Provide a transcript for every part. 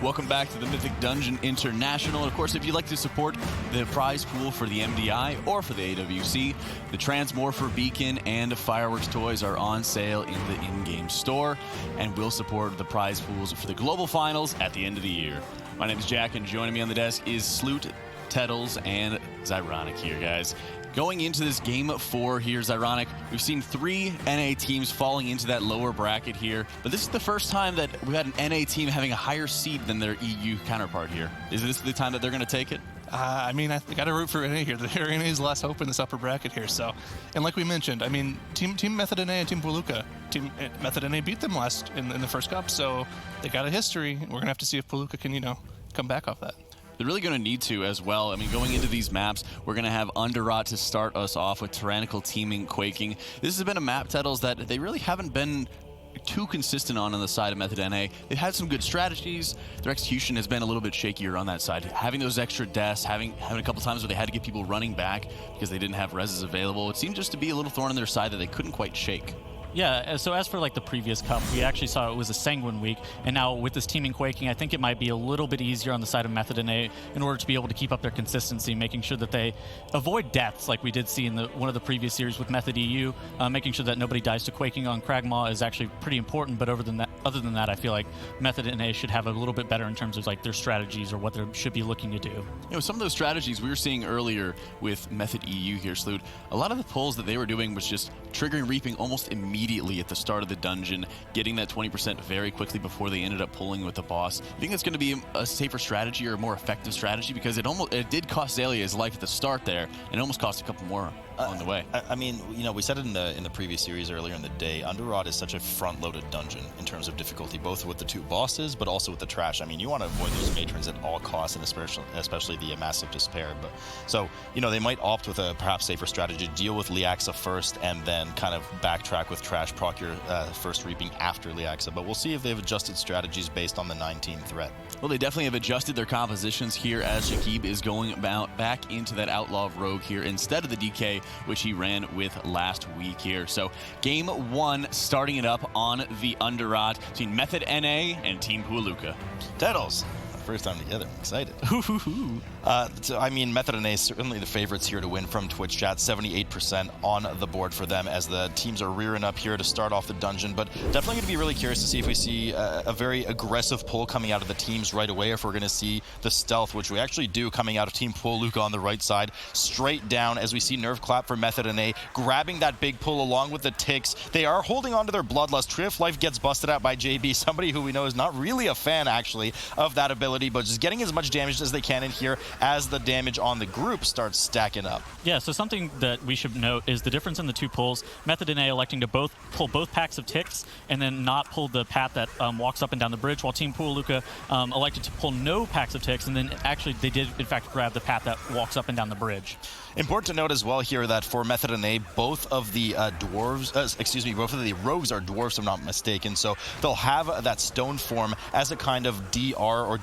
Welcome back to the Mythic Dungeon International. And of course, if you'd like to support the prize pool for the MDI or for the AWC, the Transmorpher Beacon and Fireworks toys are on sale in the in-game store, and will support the prize pools for the global finals at the end of the year. My name is Jack, and joining me on the desk is Sloot, Tettles, and Zyronic here, guys. Going into this Game 4 here, Zyronic, we've seen 3 NA teams falling into that lower bracket here, but this is the first time that we've had an NA team having a higher seed than their EU counterpart here. Is this the time that they're going to take it? I mean, I got to root for NA here. NA is the last hope in this upper bracket here. So, and like we mentioned, I mean, Team Method NA and Team Puolukka, Team Method NA beat them last in the first cup, so they got a history. We're going to have to see if Puolukka can, come back off that. They're really going to need to as well. I mean, going into these maps, we're going to have Underrot to start us off with Tyrannical Teaming Quaking. This has been a map, Tettles, that they really haven't been too consistent on the side of Method NA. They've had some good strategies. Their execution has been a little bit shakier on that side. Having those extra deaths, having a couple times where they had to get people running back because they didn't have reses available, it seemed just to be a little thorn on their side that they couldn't quite shake. Yeah, so as for like the previous cup, we actually saw it was a sanguine week, and now with this teaming quaking, I think it might be a little bit easier on the side of Method NA in order to be able to keep up their consistency, making sure that they avoid deaths like we did see in one of the previous series with Method EU. Making sure that nobody dies to quaking on Kragmaw is actually pretty important, but other than that, I feel like Method NA should have a little bit better in terms of like their strategies or what they should be looking to do. Some of those strategies we were seeing earlier with Method EU here, Sloot, a lot of the pulls that they were doing was just triggering reaping almost immediately at the start of the dungeon, getting that 20% very quickly before they ended up pulling with the boss. I think that's going to be a safer strategy or a more effective strategy, because it did cost Zalia his life at the start there, and it almost cost a couple more on the way. I mean, we said it in the previous series earlier in the day. Underrot is such a front-loaded dungeon in terms of difficulty, both with the 2 bosses, but also with the trash. I mean, you want to avoid those matrons at all costs, and especially the Massive Despair. But so, they might opt with a perhaps safer strategy, deal with Liaxa first, and then kind of backtrack with trash, proc your first reaping after Liaxa. But we'll see if they've adjusted strategies based on the 9-team threat. Well, they definitely have adjusted their compositions here as Shakib is going back into that Outlaw of Rogue here instead of the DK, which he ran with last week here. So Game 1 starting it up on the Underrot between Method NA and Team Puolukka. Tettles. First time together. I'm excited. So, I mean, Method NA is certainly the favorites here to win from Twitch chat. 78% on the board for them as the teams are rearing up here to start off the dungeon. But definitely going to be really curious to see if we see a very aggressive pull coming out of the teams right away, or if we're going to see the stealth, which we actually do, coming out of Team Puolukka on the right side, straight down as we see Nerve Clap for Method NA, grabbing that big pull along with the ticks. They are holding on to their Bloodlust. Tree of Life gets busted out by JB, somebody who we know is not really a fan, actually, of that ability, but just getting as much damage as they can in here as the damage on the group starts stacking up. Yeah, so something that we should note is the difference in the 2 pulls. Method NA electing to pull both packs of ticks and then not pull the path that walks up and down the bridge, while Team Puolukka elected to pull no packs of ticks, and then actually they did in fact grab the path that walks up and down the bridge. Important to note as well here that for Method NA, both of the both of the rogues are dwarves, if I'm not mistaken, so they'll have that stone form as a kind of DR or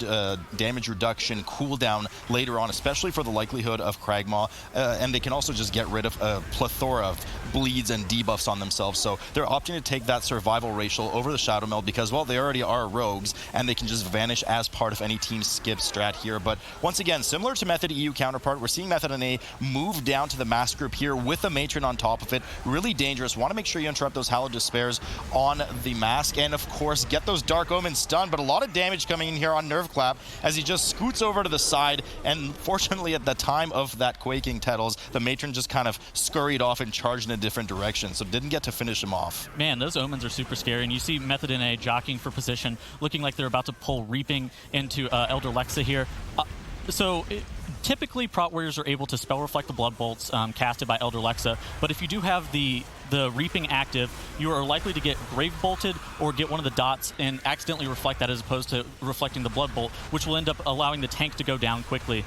damage reduction cooldown later on, especially for the likelihood of Kragmaw, and they can also just get rid of a plethora of bleeds and debuffs on themselves, so they're opting to take that survival racial over the Shadow Meld because, well, they already are rogues, and they can just vanish as part of any team skip strat here. But once again, similar to Method EU counterpart, we're seeing Method NA move down to the mass group here with a matron on top of it. Really dangerous. Want to make sure you interrupt those Hallowed Despairs on the mask, and of course get those Dark Omens stunned, but a lot of damage coming in here on Nerve Clap as he just scoots over to the side, and fortunately at the time of that quaking, Tettles, the matron just kind of scurried off and charged in a different direction, so didn't get to finish him off. Man, those Omens are super scary, and you see Method NA jockeying for position, looking like they're about to pull Reaping into Elder Lexa here. Typically, Prot Warriors are able to spell reflect the Blood Bolts casted by Elder Lexa, but if you do have the Reaping active, you are likely to get Grave Bolted or get one of the dots and accidentally reflect that as opposed to reflecting the Blood Bolt, which will end up allowing the tank to go down quickly.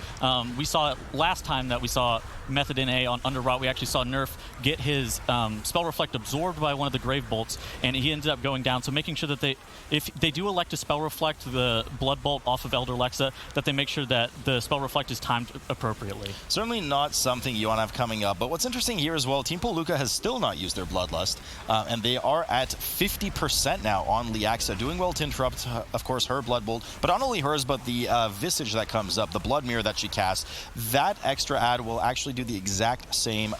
We saw it last time that we saw Method NA on Underrot. We actually saw Nerf get his Spell Reflect absorbed by one of the Grave Bolts, and he ended up going down. So making sure that if they do elect to Spell Reflect the Blood Bolt off of Elder Lexa, that they make sure that the Spell Reflect is timed appropriately. Certainly not something you want to have coming up, but what's interesting here as well, Team Puolukka has still not used use their Bloodlust. And they are at 50% now on Liaxa, doing well to interrupt, of course, her Blood Bolt, but not only hers, but the Visage that comes up, the Blood Mirror that she casts. That extra add will actually do the exact same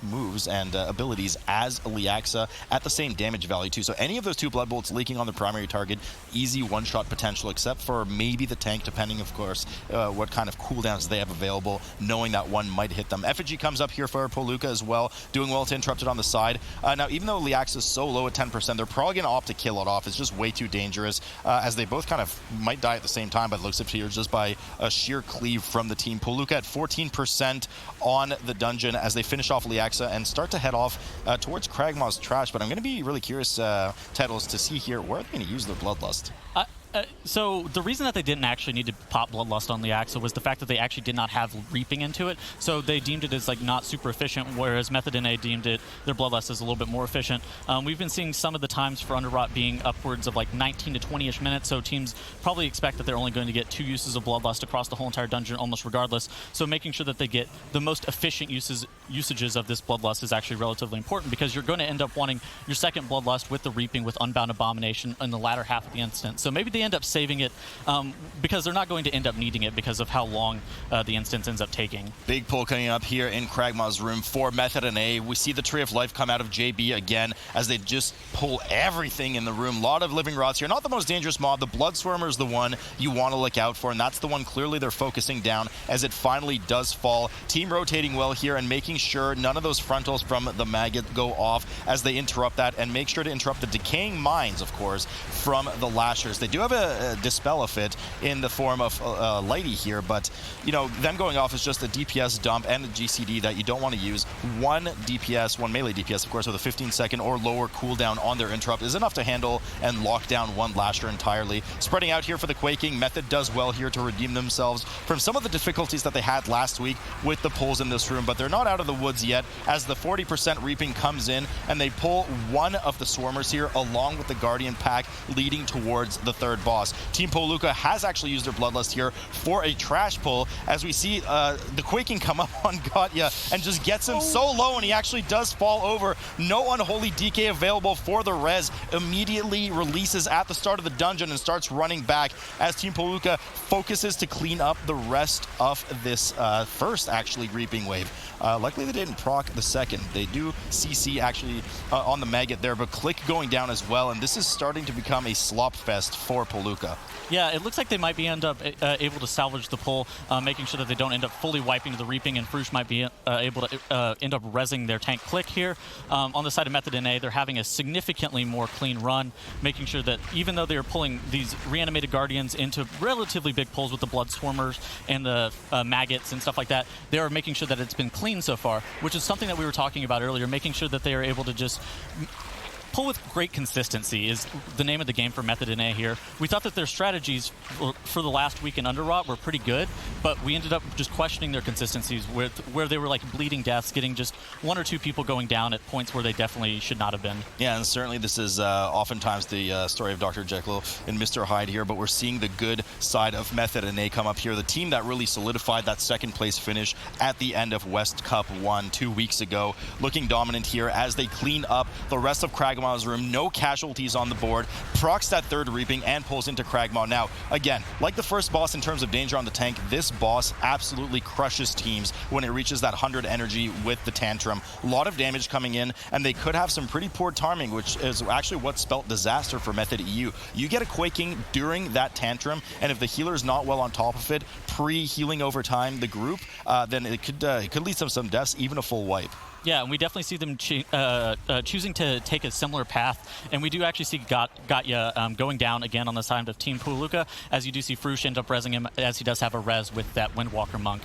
moves and abilities as Liaxa at the same damage value too. So any of those 2 Blood Bolts leaking on the primary target, easy one-shot potential, except for maybe the tank, depending, of course, what kind of cooldowns they have available, knowing that one might hit them. Effigy comes up here for Puolukka as well, doing well to interrupt it on the side. Now, even though Liaxa is so low at 10%, they're probably going to opt to kill it off. It's just way too dangerous, as they both kind of might die at the same time, but it looks up here just by a sheer cleave from the team. Puolukka at 14% on the dungeon as they finish off Liaxa and start to head off towards Kragmaw's trash. But I'm going to be really curious, Tettles, to see here where they're going to use their Bloodlust. So the reason that they didn't actually need to pop Bloodlust on Liaxa was the fact that they actually did not have Reaping into it. So they deemed it as like not super efficient, whereas Method NA deemed it, their Bloodlust is a little bit more efficient. We've been seeing some of the times for Underrot being upwards of like 19 to 20-ish minutes, so teams probably expect that they're only going to get 2 uses of Bloodlust across the whole entire dungeon almost regardless. So making sure that they get the most efficient usages of this Bloodlust is actually relatively important, because you're going to end up wanting your second Bloodlust with the Reaping with Unbound Abomination in the latter half of the instance. So maybe they end up saving it because they're not going to end up needing it because of how long the instance ends up taking. Big pull coming up here in Kragmaw's room for Method NA. We see the Tree of Life come out of JB again as they just pull everything in the room. A lot of Living Rots here. Not the most dangerous mob. The Bloodswarmer is the one you want to look out for, and that's the one clearly they're focusing down as it finally does fall. Team rotating well here and making sure none of those frontals from the Maggot go off as they interrupt that, and make sure to interrupt the Decaying Minds, of course, from the Lashers. They do have a Dispel of it in the form of Lighty here, but you know, them going off is just a DPS dump and a GCD that you don't want to use. One DPS, one melee DPS, of course, with a 15-second or lower cooldown on their interrupt is enough to handle and lock down one Lasher entirely. Spreading out here for the Quaking, Method does well here to redeem themselves from some of the difficulties that they had last week with the pulls in this room, but they're not out of the woods yet as the 40% Reaping comes in and they pull one of the Swarmers here along with the Guardian pack leading towards the third boss. Team Puolukka has actually used their Bloodlust here for a trash pull as we see the Quaking come up on Gotya and just gets him so low, and he actually does fall over. No Unholy DK available for the res. Immediately releases at the start of the dungeon and starts running back as Team Puolukka focuses to clean up the rest of this first actually Reaping wave. Luckily they didn't proc the second. They do CC actually on the Maggot there, but Click going down as well, and this is starting to become a slop fest for Puolukka. Yeah, it looks like they might be able to salvage the pull, making sure that they don't end up fully wiping the Reaping, and Frush might be able to end up rezzing their tank Click here. On the side of Method NA, they're having a significantly more clean run, making sure that even though they are pulling these reanimated Guardians into relatively big pulls with the Blood Swarmers and the Maggots and stuff like that, they are making sure that it's been clean so far, which is something that we were talking about earlier, making sure that they are able to just pull with great consistency is the name of the game for Method NA here. We thought that their strategies for the last week in Underrot were pretty good, but we ended up just questioning their consistencies where they were like bleeding deaths, getting just 1 or 2 people going down at points where they definitely should not have been. Yeah, and certainly this is oftentimes the story of Dr. Jekyll and Mr. Hyde here, but we're seeing the good side of Method NA come up here. The team that really solidified that second place finish at the end of West Cup 1 2 weeks ago, looking dominant here as they clean up the rest of Kragmaw's room. No casualties on the board. Procs that third Reaping and pulls into Kragmaw. Now, again, like the first boss in terms of danger on the tank, this boss absolutely crushes teams when it reaches that 100 energy with the Tantrum. A lot of damage coming in, and they could have some pretty poor timing, which is actually what spelt disaster for Method EU. You get a Quaking during that Tantrum, and if the healer's not well on top of it, pre-healing over time the group, then it could lead to some deaths, even a full wipe. Yeah, and we definitely see them choosing to take a similar path, and we do actually see Gotya going down again on the side of Team Puolukka, as you do see Frush end up rezzing him, as he does have a res with that Windwalker Monk.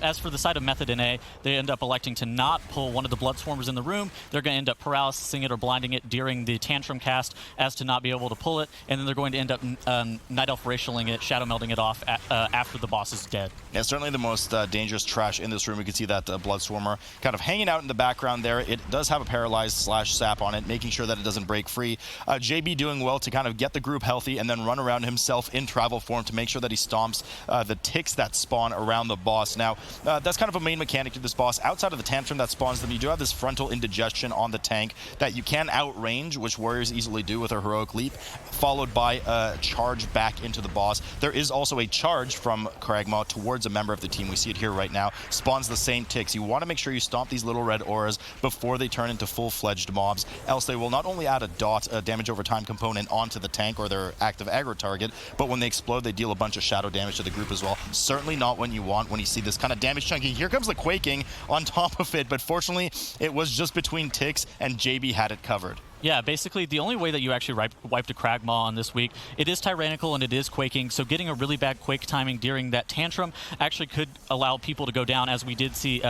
As for the side of Method NA, they end up electing to not pull one of the Blood Swarmers in the room. They're going to end up paralysing it or blinding it during the Tantrum cast as to not be able to pull it, and then they're going to end up Night Elf racialing it, Shadow Melding it off after the boss is dead. Yeah, certainly the most dangerous trash in this room. You can see that Blood Swarmer kind of hanging out in the background there. It does have a paralyzed slash sap on it, making sure that it doesn't break free. JB doing well to kind of get the group healthy and then run around himself in travel form to make sure that he stomps the ticks that spawn around the boss. Now, that's kind of a main mechanic to this boss. Outside of the tantrum that spawns them, you do have this frontal indigestion on the tank that you can outrange, which warriors easily do with a heroic leap, followed by a charge back into the boss. There is also a charge from Kragmaw towards a member of the team. We see it here right now. Spawns the same ticks. You want to make sure you stomp these little red auras before they turn into full-fledged mobs, else they will not only add a damage over time component onto the tank or their active aggro target, but when they explode, they deal a bunch of shadow damage to the group as well. Certainly not what you want when you see this kind of damage chunking. Here comes the quaking on top of it, but fortunately, it was just between ticks, and JB had it covered. Yeah, basically the only way that you actually wiped a Kragmaw on this week, it is tyrannical and it is quaking, so getting a really bad quake timing during that tantrum actually could allow people to go down, as we did see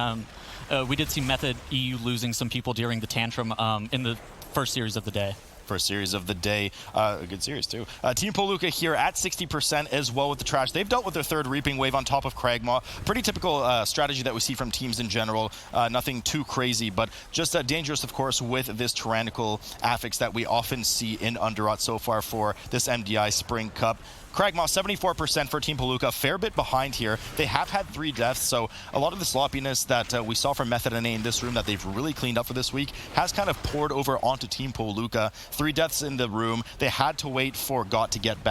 Method EU losing some people during the tantrum in the first series of the day. First series of the day. A good series, too. Team Puolukka here at 60% as well with the trash. They've dealt with their third Reaping Wave on top of Kragmaw. Pretty typical strategy that we see from teams in general. Nothing too crazy, but just dangerous, of course, with this tyrannical affix that we often see in Underrot so far for this MDI Spring Cup. Kragmaw, 74% for Team Puolukka, a fair bit behind here. They have had 3 deaths, so a lot of the sloppiness that we saw from Method and A in this room that they've really cleaned up for this week has kind of poured over onto Team Puolukka. 3 deaths in the room. They had to wait for Gotcha to get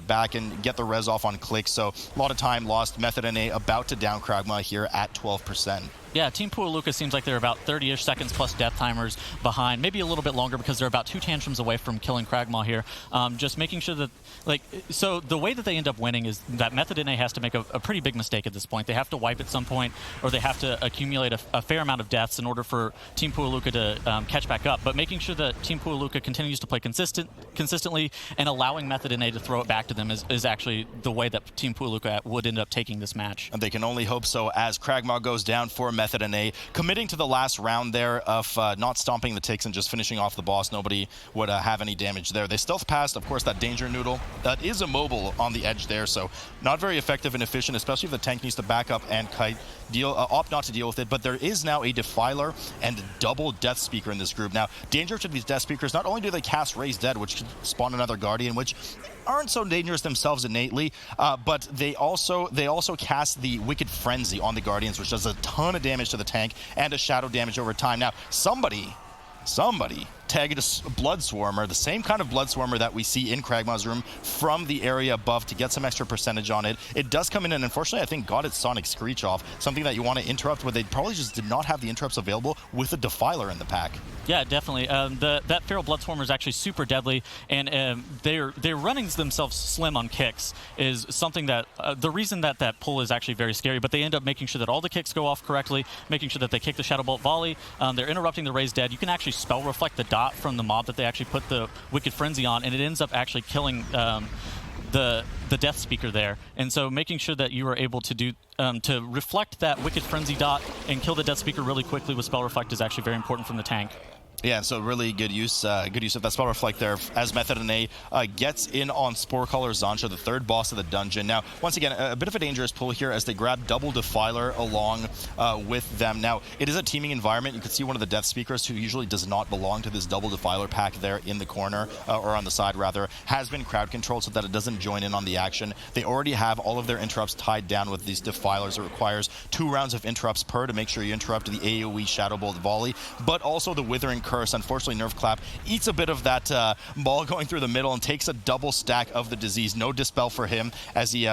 back and get the res off on Click, so a lot of time lost. Method and A about to down Kragmaw here at 12%. Yeah, Team Puolukka seems like they're about 30-ish seconds plus death timers behind, maybe a little bit longer because they're about 2 tantrums away from killing Kragmaw here. Just making sure that, so the way that they end up winning is that Method and A has to make a pretty big mistake at this point. They have to wipe at some point, or they have to accumulate a fair amount of deaths in order for Team Puolukka to catch back up. But making sure that Team Puolukka continues to play consistently and allowing Method and A to throw it back to them is actually the way that Team Puolukka would end up taking this match. And they can only hope so as Kragmaw goes down for Method and A, committing to the last round there of not stomping the ticks and just finishing off the boss. Nobody would have any damage there. They stealth passed, of course, that Danger Noodle. That is immobile on the edge there, so not very effective and efficient, especially if the tank needs to back up and kite. Opt not to deal with it, but there is now a Defiler and a double Death Speaker in this group. Now, danger to these Death Speakers, not only do they cast Raise Dead, which could spawn another Guardian, which aren't so dangerous themselves innately, but they also cast the Wicked Frenzy on the Guardians, which does a ton of damage to the tank and a shadow damage over time. Now, somebody tagged a Blood Swarmer, the same kind of Blood Swarmer that we see in Kragmaw's room, from the area above to get some extra percentage on it. It does come in, and unfortunately, I think got its Sonic Screech off, something that you want to interrupt, but they probably just did not have the interrupts available with a Defiler in the pack. Yeah, definitely. That Feral Blood Swarmer is actually super deadly, and they're running themselves slim on kicks is something that the reason that pull is actually very scary. But they end up making sure that all the kicks go off correctly, making sure that they kick the Shadow Bolt volley. They're interrupting the Raise Dead. You can actually spell reflect the dot from the mob that they actually put the Wicked Frenzy on, and it ends up actually killing the Death Speaker there. And so making sure that you are able to do to reflect that Wicked Frenzy dot and kill the Death Speaker really quickly with spell reflect is actually very important from the tank. Yeah, so really good use of that spell reflect there as Method and A gets in on Sporecaller Zansha, the 3rd boss of the dungeon. Now, once again, a bit of a dangerous pull here as they grab double Defiler along with them. Now, it is a teaming environment. You can see one of the Death Speakers, who usually does not belong to this double Defiler pack there in the corner, or on the side rather, has been crowd controlled so that it doesn't join in on the action. They already have all of their interrupts tied down with these Defilers. It requires 2 rounds of interrupts per to make sure you interrupt the AoE Shadow Bolt volley, but also the Withering Curse. Unfortunately, Nerf Clap eats a bit of that ball going through the middle and takes a double stack of the disease. No Dispel for him as he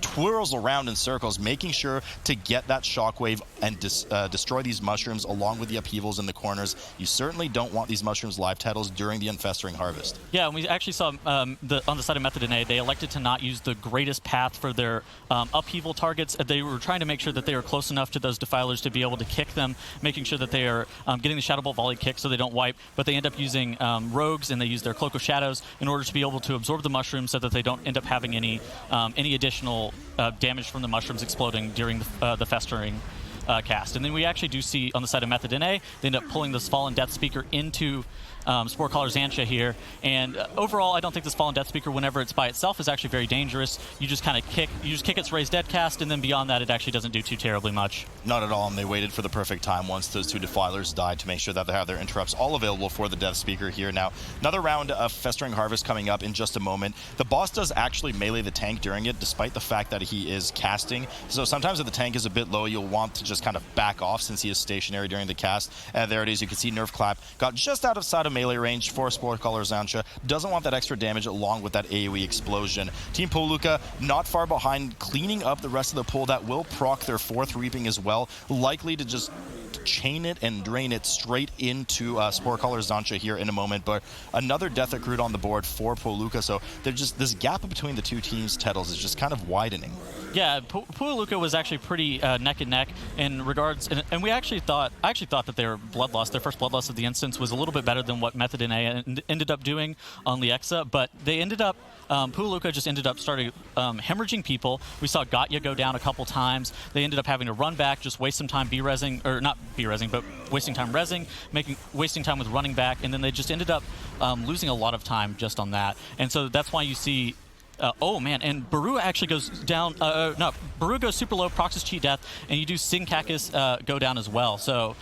twirls around in circles, making sure to get that shockwave and destroy these mushrooms along with the upheavals in the corners. You certainly don't want these mushrooms live titles during the Infestering Harvest. Yeah, and we actually saw on the side of Method and A, they elected to not use the greatest path for their upheaval targets. They were trying to make sure that they were close enough to those Defilers to be able to kick them, making sure that they are getting the Shadow Bolt volley kick so they don't wipe, but they end up using Rogues, and they use their Cloak of Shadows in order to be able to absorb the mushrooms so that they don't end up having any additional damage from the mushrooms exploding during the Festering cast. And then we actually do see on the side of Method and A, they end up pulling this Fallen Death Speaker into Spore Caller Zancha here. And overall, I don't think this Fallen Death Speaker, whenever it's by itself, is actually very dangerous. You just kind of kick its Raised Dead cast, and then beyond that, it actually doesn't do too terribly much. Not at all, and they waited for the perfect time once those two Defilers died to make sure that they have their interrupts all available for the Death Speaker here. Now, another round of Festering Harvest coming up in just a moment. The boss does actually melee the tank during it, despite the fact that he is casting. So sometimes if the tank is a bit low, you'll want to just kind of back off since he is stationary during the cast. And there it is. You can see Nerf Clap got just out of sight of melee range for Spore Caller Zancha. Doesn't want that extra damage along with that AoE explosion. Team Puolukka not far behind, cleaning up the rest of the pool. That will proc their 4th Reaping as well. Likely to just chain it and drain it straight into Spore Caller Zancha here in a moment, but another death accrued on the board for Puolukka, so they're just, this gap between the two teams' Tettles is just kind of widening. Yeah, Puolukka was actually pretty neck and neck in regards, and I actually thought that their Bloodlust, their first Bloodlust of the instance, was a little bit better than what Method NA ended up doing on Leexa, but they ended up, Puolukka just ended up starting hemorrhaging people. We saw Gatya go down a couple times. They ended up having to run back, just waste some time B-rezzing, or not B-rezzing, but wasting time rezzing, wasting time with running back, and then they just ended up losing a lot of time just on that. And so that's why you see oh man, and Baru actually goes down, no, Baru goes super low, proxies cheat death, and you do Sing Cactus go down as well. So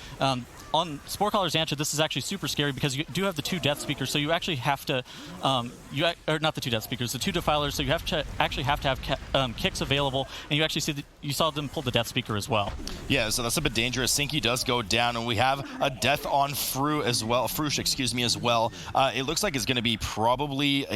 on Spore Caller Zancha, this is actually super scary because you do have the 2 Death Speakers, so you actually have to, or not the 2 Death Speakers, the 2 Defilers, so you have to have kicks available, and you actually you saw them pull the Death Speaker as well. Yeah, so that's a bit dangerous. Sinky does go down, and we have a death on Frush, excuse me, as well. It looks like it's going to be probably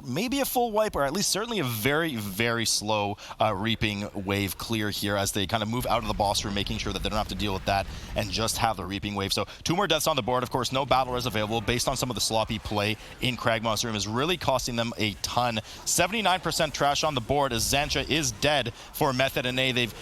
maybe a full wipe, or at least certainly a very, very slow Reaping wave clear here as they kind of move out of the boss room, making sure that they don't have to deal with that and just have the Reaping wave. So 2 more deaths on the board. Of course, no battle res available based on some of the sloppy play in Kragmaw's room is really costing them a ton. 79% trash on the board as Zancha is dead for Method NA. They've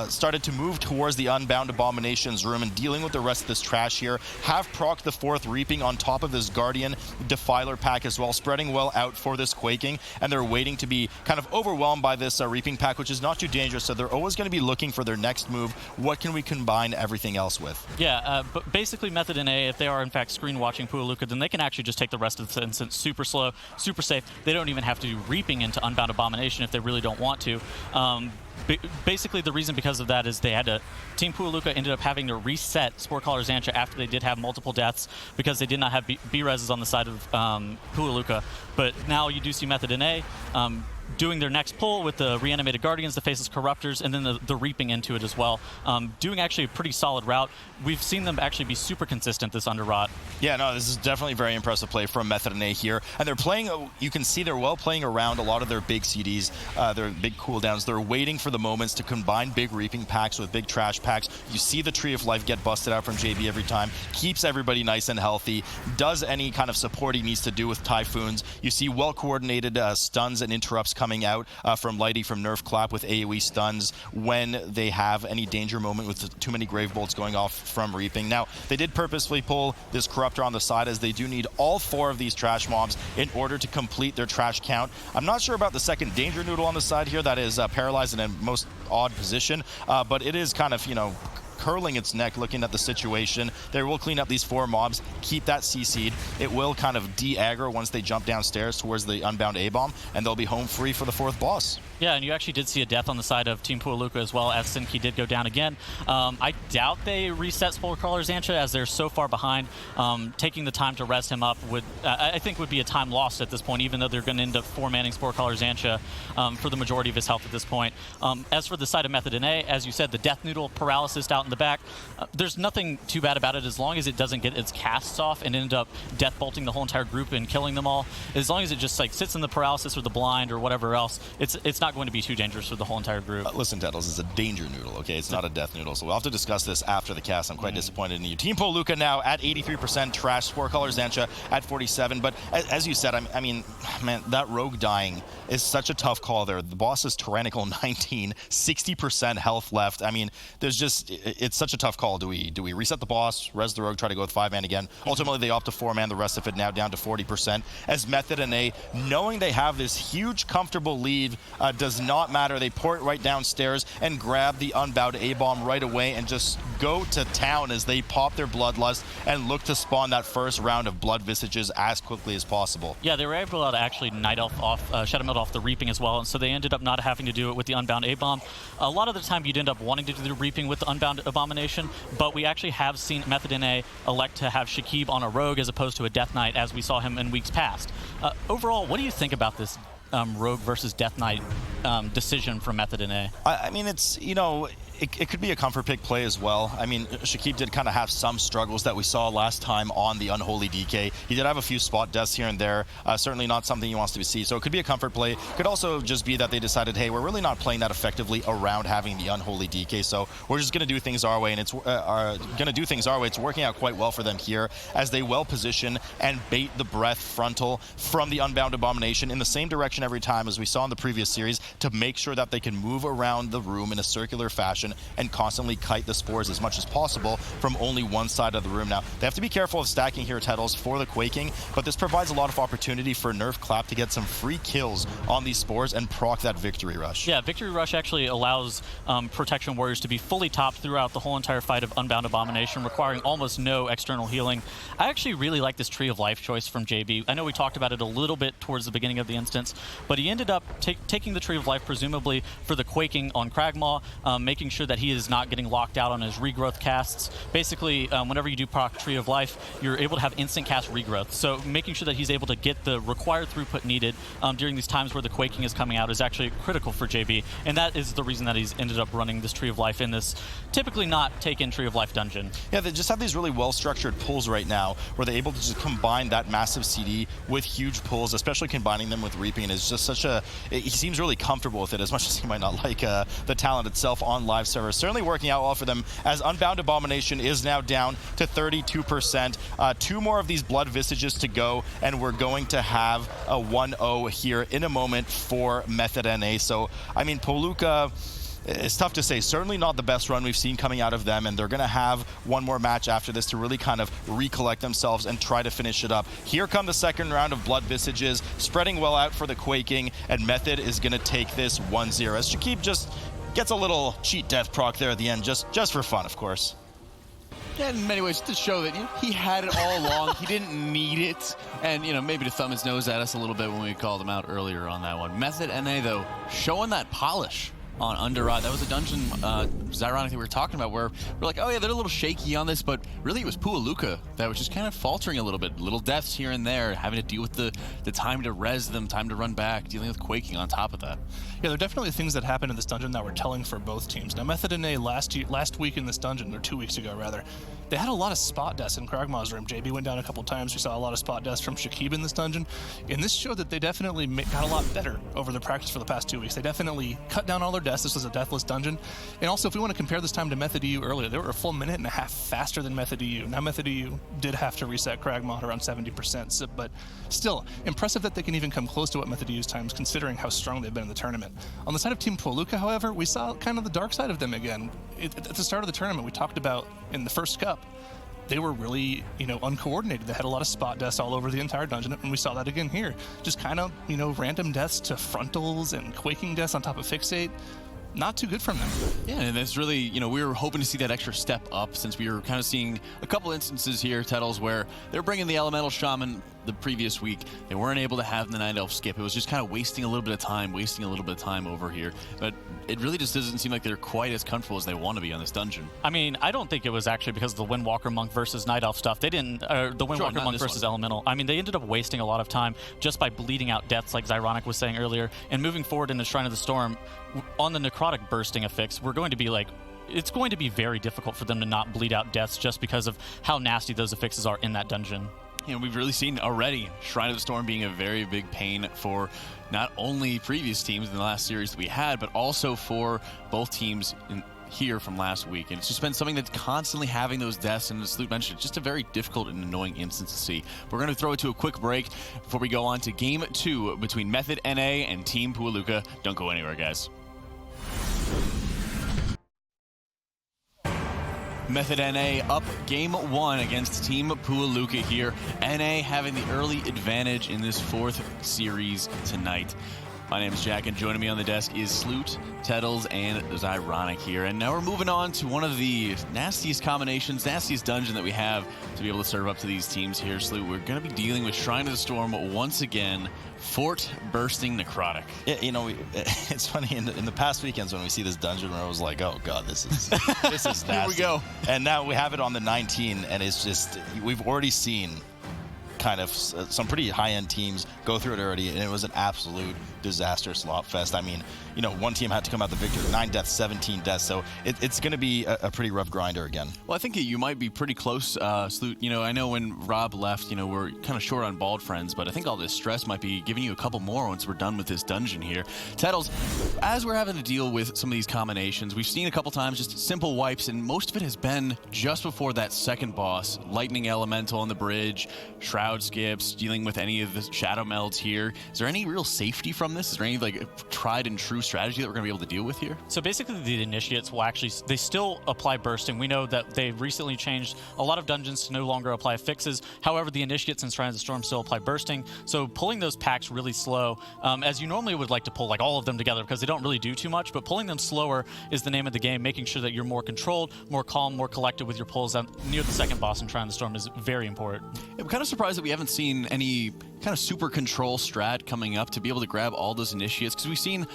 started to move towards the Unbound Abominations room and dealing with the rest of this trash here. Have proc the 4th Reaping on top of this Guardian Defiler pack as well, spreading well out for this Quaking, and they're waiting to be kind of overwhelmed by this Reaping pack, which is not too dangerous, so they're always going to be looking for their next move. What can we combine everything else with? Yeah, but basically Method NA, if they are in fact screen watching Puolukka, then they can actually just take the rest of the instance super slow, super safe. They don't even have to do Reaping into Unbound Abomination if they really don't want to. Basically, the reason because of that is they had to, Team Puolukka ended up having to reset Spore Caller Zancha after they did have multiple deaths because they did not have B-reses on the side of Puolukka. But now you do see Method NA doing their next pull with the Reanimated Guardians, the Faceless Corruptors, and then the Reaping into it as well. Doing actually a pretty solid route. We've seen them actually be super consistent this Underrot. Yeah, no, this is definitely very impressive play from Method NA here. And they're playing, you can see they're well playing around a lot of their big CDs, their big cooldowns. They're waiting for the moments to combine big Reaping packs with big trash packs. You see the Tree of Life get busted out from JB every time. Keeps everybody nice and healthy. Does any kind of support he needs to do with Typhoons. You see well-coordinated stuns and interrupts coming out from Lighty from Nerf Clap with AoE stuns when they have any danger moment with too many Grave Bolts going off from Reaping. Now, they did purposefully pull this Corruptor on the side as they do need all 4 of these trash mobs in order to complete their trash count. I'm not sure about the second Danger Noodle on the side here that is paralyzed in a most odd position, but it is kind of, you know, curling its neck looking at the situation. They will clean up these 4 mobs, keep that CC'd. It will kind of de-aggro once they jump downstairs towards the Unbound A-Bomb, and they'll be home free for the 4th boss. Yeah, and you actually did see a death on the side of Team Puolukka as well, as Sinki did go down again. I doubt they reset Spore Caller Zancha as they're so far behind. Taking the time to rest him up would, I think, would be a time lost at this point, even though they're going to end up 4-manning Spore Caller Zancha for the majority of his health at this point. As for the side of Method NA, as you said, the Death Noodle paralysis out in the back, there's nothing too bad about it as long as it doesn't get its casts off and end up death bolting the whole entire group and killing them all. As long as it just like sits in the paralysis or the blind or whatever else, it's not going to be too dangerous for the whole entire group. Listen, Tettles, it's a Danger Noodle, okay? It's not a Death Noodle, so we'll have to discuss this after the cast. I'm quite disappointed in you. Team Puolukka now at 83% trash, Spore Caller Zancha at 47, but as you said, I mean, man, that Rogue dying is such a tough call there. The boss is Tyrannical 19, 60% health left. I mean, there's just, it's such a tough call. Do we reset the boss, res the rogue, try to go with 5-man again? Ultimately, they opt to 4-man, the rest of it now down to 40%. As Method and A, knowing they have this huge, comfortable lead, does not matter. They pour it right downstairs and grab the unbound A-bomb right away and just go to town as they pop their bloodlust and look to spawn that first round of blood visages as quickly as possible. Yeah, they were able to actually Night Elf off, Shadow Meld off the Reaping as well, and so they ended up not having to do it with the Unbound A-Bomb. A lot of the time you'd end up wanting to do the Reaping with the Unbound Abomination, but we actually have seen Method NA elect to have Shakib on a Rogue as opposed to a Death Knight, as we saw him in weeks past. Overall, what do you think about this Rogue versus Death Knight decision from Method NA? I mean, it's, you know, it could be a comfort pick play as well. I mean, Shakib did kind of have some struggles that we saw last time on the Unholy DK. He did have a few spot deaths here and there. Certainly not something he wants to see. So it could be a comfort play. Could also just be that they decided, hey, we're really not playing that effectively around having the Unholy DK. So we're just going to do things our way, and it's It's working out quite well for them here as they well position and bait the breath frontal from the Unbound Abomination in the same direction every time as we saw in the previous series to make sure that they can move around the room in a circular fashion and constantly kite the spores as much as possible from only one side of the room. Now, they have to be careful of stacking here titles for the Quaking, but this provides a lot of opportunity for Nerf Clap to get some free kills on these spores and proc that Victory Rush. Yeah, Victory Rush actually allows Protection Warriors to be fully topped throughout the whole entire fight of Unbound Abomination, requiring almost no external healing. I actually really like this Tree of Life choice from JB. I know we talked about it a little bit towards the beginning of the instance, but he ended up taking the Tree of Life presumably for the Quaking on Kragmaw, making sure that he is not getting locked out on his regrowth casts. Basically, whenever you do proc Tree of Life, you're able to have instant cast regrowth. So making sure that he's able to get the required throughput needed during these times where the Quaking is coming out is actually critical for JB, and that is the reason that he's ended up running this Tree of Life in this typically not taken Tree of Life dungeon. Yeah, they just have these really well-structured pulls right now where they're able to just combine that massive CD with huge pulls, especially combining them with Reaping, and it's just such a... He seems really comfortable with it, as much as he might not like the talent itself on live servers. Certainly working out well for them, as Unbound Abomination is now down to 32%. Two more of these Blood Visages to go, and we're going to have a 1-0 here in a moment for Method NA. So, I mean, Puolukka, it's tough to say. Certainly not the best run we've seen coming out of them, and they're going to have one more match after this to really kind of recollect themselves and try to finish it up. Here come the second round of Blood Visages, spreading well out for the Quaking, and Method is going to take this 1-0. As Shakib just gets a little cheat death proc there at the end, just for fun, of course. Yeah, in many ways, to show that he had it all along. He didn't need it. And, maybe to thumb his nose at us a little bit when we called him out earlier on that one. Method NA, though, showing that polish on Underrot. That was a dungeon, ironically, we were talking about where we're like, oh yeah, they're a little shaky on this, but really it was Puolukka that was just kind of faltering a little bit. Little deaths here and there, having to deal with the time to res them, time to run back, dealing with Quaking on top of that. Yeah, there are definitely things that happened in this dungeon that were telling for both teams. Now, Method NA last week in this dungeon, or 2 weeks ago rather, they had a lot of spot deaths in Kragmaw's room. JB went down a couple times. We saw a lot of spot deaths from Shakib in this dungeon. And this showed that they definitely got a lot better over their practice for the past 2 weeks. They definitely cut down all their deaths. This was a deathless dungeon. And also, if we want to compare this time to Method EU earlier, they were a full minute and a half faster than Method EU. Now, Method EU did have to reset Kragmaw around 70%, so, but still, impressive that they can even come close to what Method EU's times, considering how strong they've been in the tournament. On the side of Team Puolukka, however, we saw kind of the dark side of them again. At the start of the tournament, we talked about in the first cup, they were really, uncoordinated. They had a lot of spot deaths all over the entire dungeon, and we saw that again here. Just kind of, random deaths to frontals and Quaking deaths on top of Fixate. Not too good from them. Yeah, and that's really, we were hoping to see that extra step up, since we were kind of seeing a couple instances here, Tettles, where they're bringing the Elemental Shaman the previous week. They weren't able to have the Night Elf skip. It was just kind of wasting a little bit of time over here. But it really just doesn't seem like they're quite as comfortable as they want to be on this dungeon. I mean, I don't think it was actually because of the Windwalker Monk versus Night Elf stuff. They didn't, the Windwalker Monk versus Elemental. I mean, they ended up wasting a lot of time just by bleeding out deaths, like Zyronic was saying earlier, and moving forward in the Shrine of the Storm on the Necrotic Bursting affix. We're going to be like, it's going to be very difficult for them to not bleed out deaths just because of how nasty those affixes are in that dungeon. We've really seen already Shrine of the Storm being a very big pain for not only previous teams in the last series that we had, but also for both teams here from last week. And it's just been something that's constantly having those deaths, and as Luke mentioned, just a very difficult and annoying instance to see. We're going to throw it to a quick break before we go on to Game 2 between Method NA and Team Puolukka. Don't go anywhere, guys. Method NA up game 1 against Team Puolukka here. NA having the early advantage in this 4th series tonight. My name is Jack, and joining me on the desk is Sloot, Tettles, and Zyronic here. And now we're moving on to one of the nastiest combinations, nastiest dungeon that we have to be able to serve up to these teams here, Sloot. We're going to be dealing with Shrine of the Storm once again. Fort Bursting Necrotic. Yeah, you know, it's funny, in the past weekends when we see this dungeon, where I was like, oh god, this is nasty. Here we go. And now we have it on the 19, and it's just, we've already seen kind of some pretty high-end teams go through it already, and it was an absolute disaster slop fest. I mean, you know, one team had to come out the victor, 9 deaths, 17 deaths, so it's going to be a pretty rough grinder again. Well, I think you might be pretty close, Sloot. You know, I know when Rob left, you know, we're kind of short on bald friends, but I think all this stress might be giving you a couple more once we're done with this dungeon here. Tettles, as we're having to deal with some of these combinations, we've seen a couple times just simple wipes, and most of it has been just before that second boss. Lightning Elemental on the bridge, Shroud skips, dealing with any of the Shadow Melds here. Is there any real safety from this? Is there any like tried and true strategy that we're going to be able to deal with here? So basically the initiates will actually, they still apply bursting. We know that they've recently changed a lot of dungeons to no longer apply fixes. However, the initiates in Shrine of the Storm still apply bursting. So pulling those packs really slow, as you normally would like to pull like all of them together because they don't really do too much, but pulling them slower is the name of the game, making sure that you're more controlled, more calm, more collected with your pulls near the second boss in Shrine of the Storm is very important. I'm kind of surprised that we haven't seen any kind of super control strat coming up to be able to grab all those initiates, because we've seen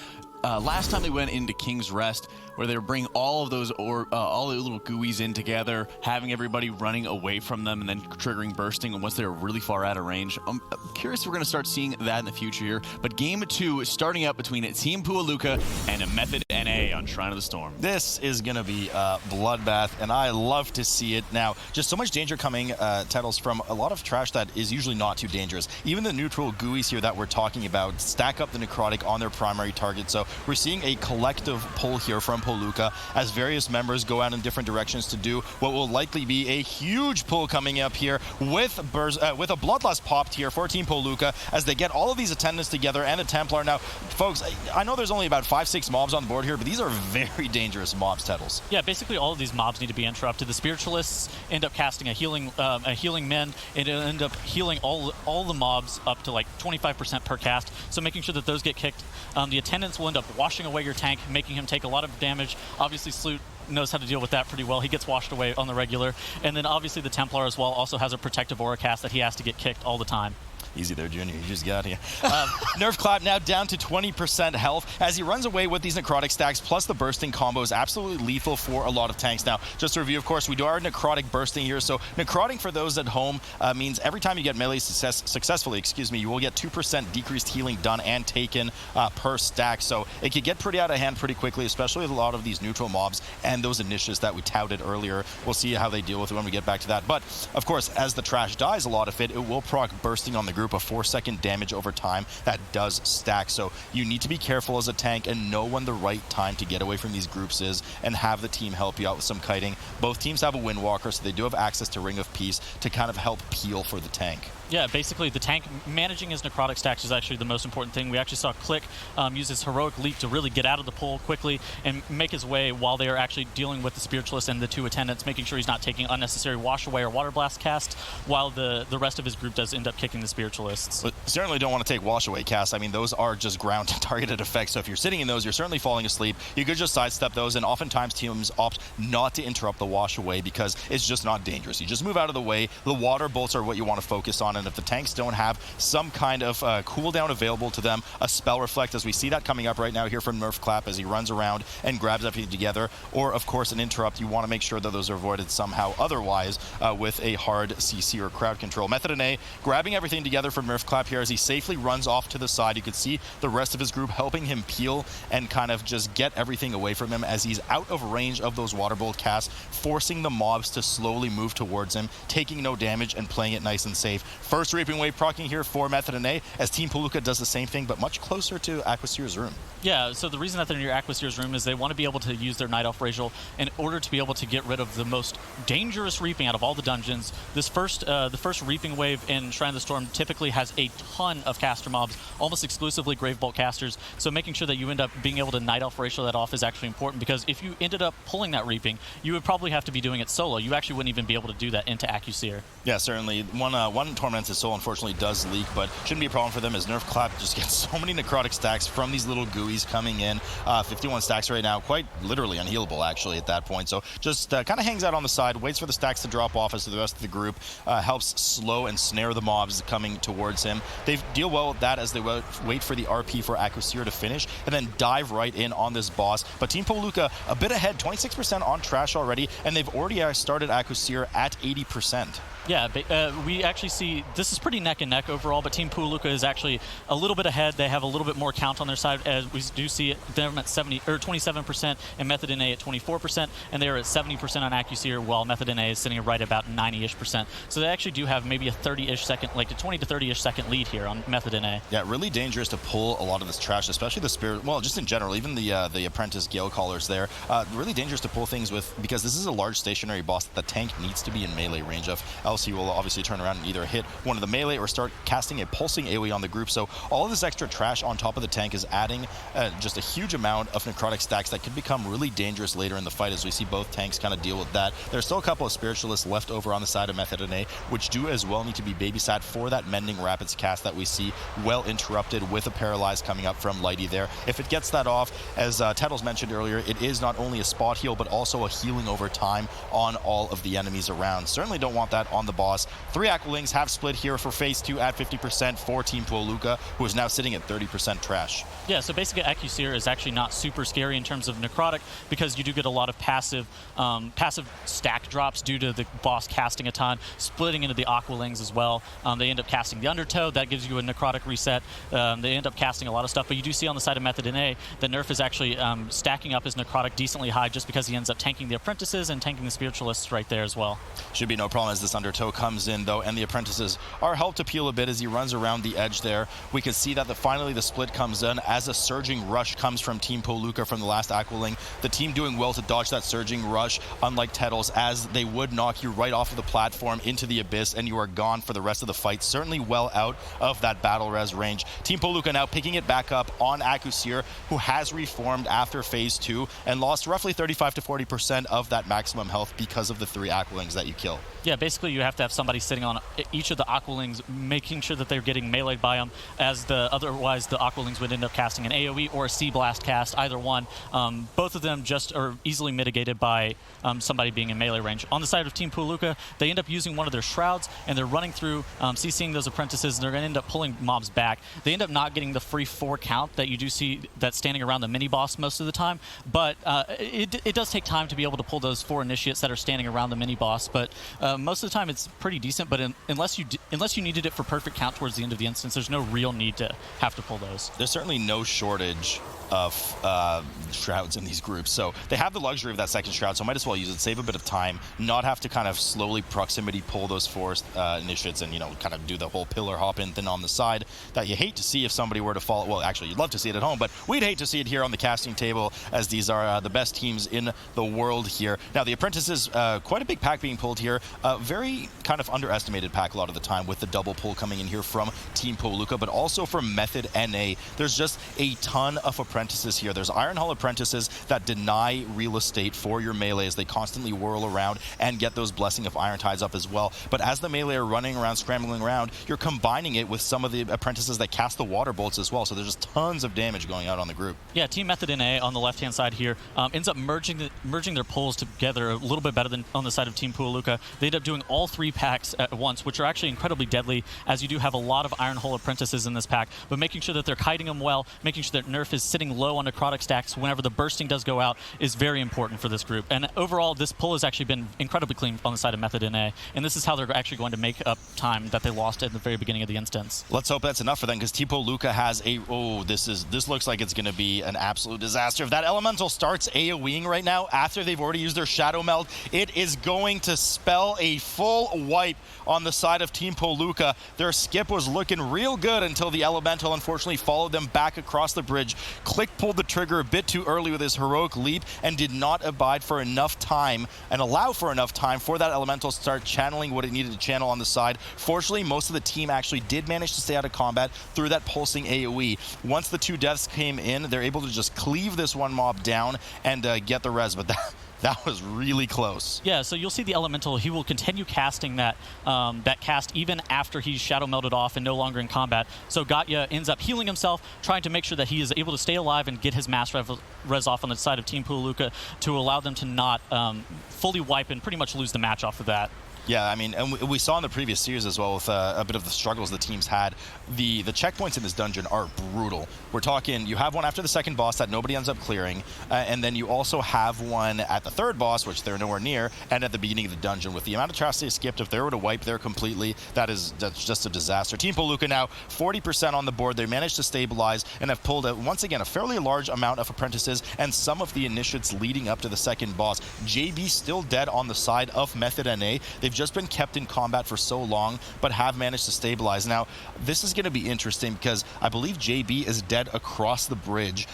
last time they went into King's Rest, where they would bring all of those all the little gooeys in together, having everybody running away from them and then triggering bursting, and once they're really far out of range. I'm curious if we're going to start seeing that in the future here. But game 2 is starting up between Team Puolukka and a Method NA on Shrine of the Storm. This is going to be a bloodbath, and I love to see it. Now, just so much danger coming, Tettles, from a lot of trash that is usually not too dangerous. Even the neutral gooeys here that we're talking about stack up the necrotic on their primary target, so we're seeing a collective pull here from Puolukka as various members go out in different directions to do what will likely be a huge pull coming up here with a Bloodlust popped here for Team Puolukka as they get all of these attendants together and a Templar. Now, folks, I know there's only about 5-6 mobs on the board here, but these are very dangerous mobs, Tettles. Yeah, basically all of these mobs need to be interrupted. The Spiritualists end up casting a healing men, and it'll end up healing all the mobs up to like 25% per cast, so making sure that those get kicked. The attendants will end up washing away your tank, making him take a lot of damage. Obviously, Sloot knows how to deal with that pretty well. He gets washed away on the regular. And then obviously the Templar as well also has a protective aura cast that he has to get kicked all the time. Easy there, Junior. You just got here. Nerf Clap now down to 20% health as he runs away with these necrotic stacks, plus the bursting combo is absolutely lethal for a lot of tanks. Now, just to review, of course, we do our necrotic bursting here. So necrotic for those at home means every time you get melee successfully, you will get 2% decreased healing done and taken per stack. So it could get pretty out of hand pretty quickly, especially with a lot of these neutral mobs and those initiatives that we touted earlier. We'll see how they deal with it when we get back to that. But, of course, as the trash dies a lot of it will proc bursting on the group, a 4-second damage over time that does stack. So you need to be careful as a tank and know when the right time to get away from these groups is and have the team help you out with some kiting. Both teams have a Windwalker, so they do have access to Ring of Peace to kind of help peel for the tank. Yeah, basically the tank managing his necrotic stacks is actually the most important thing. We actually saw Click use his heroic leap to really get out of the pool quickly and make his way while they are actually dealing with the Spiritualist and the 2 attendants, making sure he's not taking unnecessary wash away or water blast casts, while the rest of his group does end up kicking the Spiritualists. But certainly don't want to take wash away casts. I mean, those are just ground targeted effects, so if you're sitting in those, you're certainly falling asleep. You could just sidestep those, and oftentimes teams opt not to interrupt the wash away because it's just not dangerous. You just move out of the way. The water bolts are what you want to focus on, and if the tanks don't have some kind of cooldown available to them, a Spell Reflect, as we see that coming up right now here from Nerf Clap as he runs around and grabs everything together, or of course an interrupt, you want to make sure that those are avoided somehow otherwise with a hard CC or crowd control. Method NA grabbing everything together from Nerf Clap here as he safely runs off to the side. You can see the rest of his group helping him peel and kind of just get everything away from him as he's out of range of those Water Bolt casts, forcing the mobs to slowly move towards him, taking no damage and playing it nice and safe. First Reaping Wave proccing here for Method NA, as Team Puolukka does the same thing, but much closer to Aquaseer's room. Yeah, so the reason that they're near Aquaseer's room is they want to be able to use their Night Elf Racial in order to be able to get rid of the most dangerous reaping out of all the dungeons. This the first Reaping Wave in Shrine of the Storm typically has a ton of caster mobs, almost exclusively Gravebolt casters, so making sure that you end up being able to Night Elf Racial that off is actually important, because if you ended up pulling that reaping, you would probably have to be doing it solo. You actually wouldn't even be able to do that into Aquaseer. Yeah, certainly. One Tormented Soul unfortunately does leak, but shouldn't be a problem for them, as Nerf Clap just gets so many necrotic stacks from these little gooeys coming in. 51 stacks right now, quite literally unhealable actually at that point. So just kind of hangs out on the side, waits for the stacks to drop off as the rest of the group helps slow and snare the mobs coming towards him. They deal well with that as they wait for the RP for Aquaseer to finish, and then dive right in on this boss. But Team Puolukka a bit ahead, 26% on trash already, and they've already started Aquaseer at 80%. Yeah, we actually see this is pretty neck and neck overall, but Team Puolukka is actually a little bit ahead. They have a little bit more count on their side, as we do see them at 27% and Method NA at 24%, and they are at 70% on Aquaseer, while Method NA is sitting right about 90-ish%. So they actually do have maybe a 30-ish second, like a 20 to 30-ish second lead here on Method NA. Yeah, really dangerous to pull a lot of this trash, especially the Spirit, well, just in general, even the Apprentice Gale Callers there. Really dangerous to pull things with, because this is a large stationary boss that the tank needs to be in melee range of, else he will obviously turn around and either hit one of the melee or start casting a pulsing AoE on the group. So all of this extra trash on top of the tank is adding just a huge amount of necrotic stacks that could become really dangerous later in the fight, as we see both tanks kind of deal with that. There's still a couple of Spiritualists left over on the side of Method NA, which do as well need to be babysat for that Mending Rapids cast that we see well interrupted with a Paralyze coming up from Lighty there. If it gets that off, as Tettles mentioned earlier, it is not only a spot heal, but also a healing over time on all of the enemies around. Certainly don't want that on the boss. 3 Aqualings have split here for Phase 2 at 50% for Team Puolukka, who is now sitting at 30% trash. Yeah, so basically Aquaseer is actually not super scary in terms of necrotic, because you do get a lot of passive stack drops due to the boss casting a ton, splitting into the Aqualings as well. They end up casting the Undertow, that gives you a necrotic reset. They end up casting a lot of stuff, but you do see on the side of Method NA that Nerf is actually stacking up his necrotic decently high, just because he ends up tanking the Apprentices and tanking the Spiritualists right there as well. Should be no problem as this Undertow comes in though, and the Apprentices are helped to peel a bit as he runs around the edge there. We can see that finally the split comes in as a surging rush comes from Team Puolukka from the last Aqualing. The team doing well to dodge that surging rush, unlike Tettles, as they would knock you right off of the platform into the abyss, and you are gone for the rest of the fight. Certainly well out of that battle res range. Team Puolukka now picking it back up on Aquaseer, who has reformed after Phase 2 and lost roughly 35 to 40% of that maximum health because of the 3 Aqualings that you kill. Yeah, basically you have to have somebody sitting on each of the Aqualings, making sure that they're getting meleeed by them, as otherwise the Aqualings would end up casting an AoE or a Sea Blast cast, either one. Both of them just are easily mitigated by somebody being in melee range. On the side of Team Puolukka, they end up using one of their Shrouds, and they're running through, CCing those Apprentices, and they're going to end up pulling mobs back. They end up not getting the free 4 count that you do see that's standing around the mini-boss most of the time, but it does take time to be able to pull those 4 Initiates that are standing around the mini-boss, but most of the time it's pretty decent, but unless you needed it for perfect count towards the end of the instance, there's no real need to have to pull those. There's certainly no shortage of Shrouds in these groups, so they have the luxury of that second Shroud, so might as well use it, save a bit of time, not have to kind of slowly proximity pull those 4 Initiates and, kind of do the whole pillar hop in thing on the side that you hate to see if somebody were to fall. Well, actually, you'd love to see it at home, but we'd hate to see it here on the casting table, as these are the best teams in the world here. Now, the Apprentices, quite a big pack being pulled here, very kind of underestimated pack a lot of the time, with the double pull coming in here from Team Puolukka, but also from Method NA. There's just a ton of Apprentices here. There's Iron Hull Apprentices that deny real estate for your melee as they constantly whirl around and get those Blessing of Iron Tides up as well. But as the melee are running around, scrambling around, you're combining it with some of the Apprentices that cast the Water Bolts as well, so there's just tons of damage going out on the group. Yeah, Team Method NA on the left-hand side here ends up merging their pulls together a little bit better than on the side of Team Puolukka. They end up doing all 3 packs at once, which are actually incredibly deadly, as you do have a lot of Iron Hull Apprentices in this pack, but making sure that they're kiting them well, making sure that Nerf is sitting low on necrotic stacks whenever the bursting does go out is very important for this group. And overall, this pull has actually been incredibly clean on the side of Method NA, and this is how they're actually going to make up time that they lost at the very beginning of the instance. Let's hope that's enough for them, because Team Puolukka has a... Oh, this looks like it's going to be an absolute disaster. If that Elemental starts AoEing right now, after they've already used their Shadow Meld, it is going to spell a full full wipe on the side of Team Puolukka. Their skip was looking real good until the Elemental unfortunately followed them back across the bridge. Click pulled the trigger a bit too early with his heroic leap and did not abide for enough time and allow for enough time for that Elemental to start channeling what it needed to channel on the side. Fortunately, most of the team actually did manage to stay out of combat through that pulsing AoE. Once the 2 deaths came in, they're able to just cleave this one mob down and get the res, but that was really close. Yeah, so you'll see the Elemental, he will continue casting that that cast even after he's shadow melted off and no longer in combat. So Gatya ends up healing himself, trying to make sure that he is able to stay alive and get his mass res off on the side of Team Puolukka to allow them to not fully wipe and pretty much lose the match off of that. Yeah, I mean, and we saw in the previous series as well with a bit of the struggles the teams had. The checkpoints in this dungeon are brutal. We're talking, you have one after the second boss that nobody ends up clearing, and then you also have one at the third boss, which they're nowhere near, and at the beginning of the dungeon. With the amount of trash they skipped, if they were to wipe there completely, that's just a disaster. Team Puolukka now 40% on the board. They managed to stabilize and have pulled out, once again, a fairly large amount of apprentices and some of the initiates leading up to the second boss. JB still dead on the side of Method NA. They've just been kept in combat for so long, but have managed to stabilize. Now, this is going to be interesting because I believe JB is dead across the bridge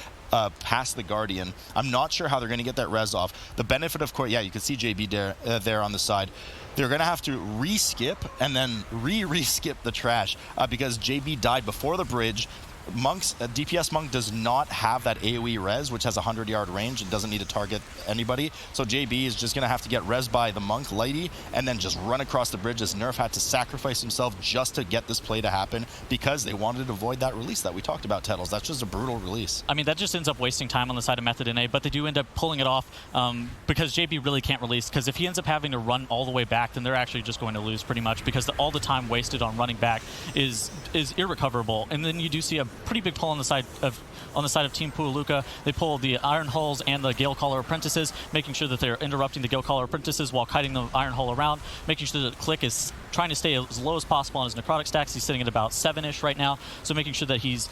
past the Guardian. I'm not sure how they're going to get that res off. The benefit, of course, yeah, you can see JB there on the side. They're going to have to re-skip and then re-skip the trash because JB died before the bridge. DPS Monk does not have that AoE res, which has a 100-yard range and doesn't need to target anybody. So JB is just going to have to get res by the Monk lady and then just run across the bridge, as Nerf had to sacrifice himself just to get this play to happen because they wanted to avoid that release that we talked about, Tettles. That's just a brutal release. I mean, that just ends up wasting time on the side of Method NA, but they do end up pulling it off because JB really can't release, because if he ends up having to run all the way back, then they're actually just going to lose pretty much, because all the time wasted on running back is irrecoverable. And then you do see a pretty big pull on the side of Team Puolukka. They pull the Iron Hulls and the Gale Caller Apprentices, making sure that they're interrupting the Gale Caller Apprentices while kiting the Iron Hull around, making sure that Click is trying to stay as low as possible on his necrotic stacks. He's sitting at about 7-ish right now, so making sure that he's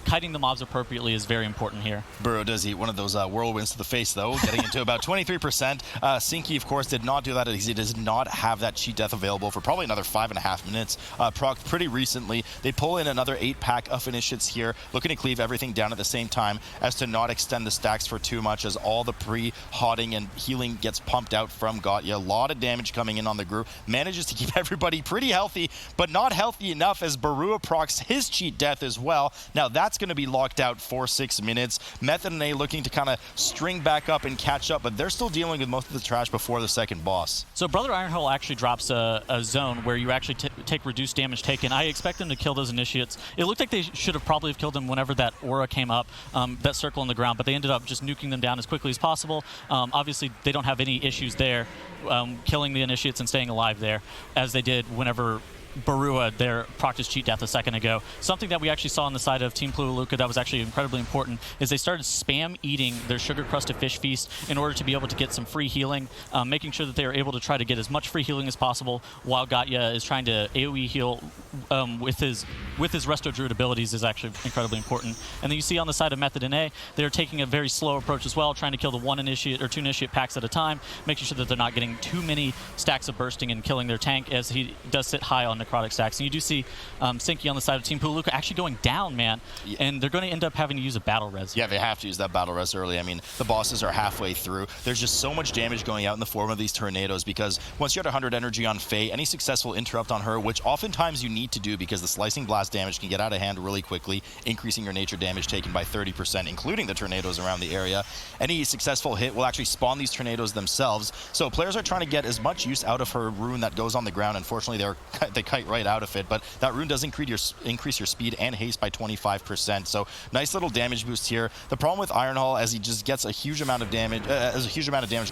kiting the mobs appropriately is very important here. Burrow does eat one of those whirlwinds to the face, though, getting into about 23%. Sinky, of course, did not do that because he does not have that cheat death available for probably another 5.5 minutes. Proc pretty recently. They pull in another 8-pack of initiates here, looking to cleave everything down at the same time as to not extend the stacks for too much, as all the pre-hotting and healing gets pumped out from Gatya. A lot of damage coming in on the group. Manages to keep everybody pretty healthy, but not healthy enough as Barua procs his cheat death as well. Now that's going to be locked out for 6 minutes. Method and A looking to kind of string back up and catch up, but they're still dealing with most of the trash before the second boss. So Brother Ironhull actually drops a zone where you actually take reduced damage taken. I expect them to kill those initiates. It looked like they should have probably killed them whenever that aura came up, that circle on the ground, but they ended up just nuking them down as quickly as possible. Obviously, they don't have any issues there, killing the initiates and staying alive there, as they did whenever Barua there procced his cheat death a second ago. Something that we actually saw on the side of Team Puolukka that was actually incredibly important is they started spam eating their sugar-crusted fish feast in order to be able to get some free healing, making sure that they are able to try to get as much free healing as possible while Gatya is trying to AoE heal with his Resto Druid abilities is actually incredibly important. And then you see on the side of Method NA, they're taking a very slow approach as well, trying to kill the 1 initiate or 2 initiate packs at a time, making sure that they're not getting too many stacks of bursting and killing their tank, as he does sit high on necrotic stacks. And you do see Sinky on the side of Team Puolukka actually going down, man. Yeah. And they're going to end up having to use a battle res. Yeah, they have to use that battle res early. I mean, the bosses are halfway through. There's just so much damage going out in the form of these tornadoes, because once you're at 100 energy on Faye, any successful interrupt on her, which oftentimes you need to do because the slicing blast damage can get out of hand really quickly, increasing your nature damage taken by 30%, including the tornadoes around the area. Any successful hit will actually spawn these tornadoes themselves. So players are trying to get as much use out of her rune that goes on the ground. Unfortunately, they kite right out of it, but that rune does increase your speed and haste by 25%. So nice little damage boost here. The problem with Ironhull, as he just gets a huge amount of damage,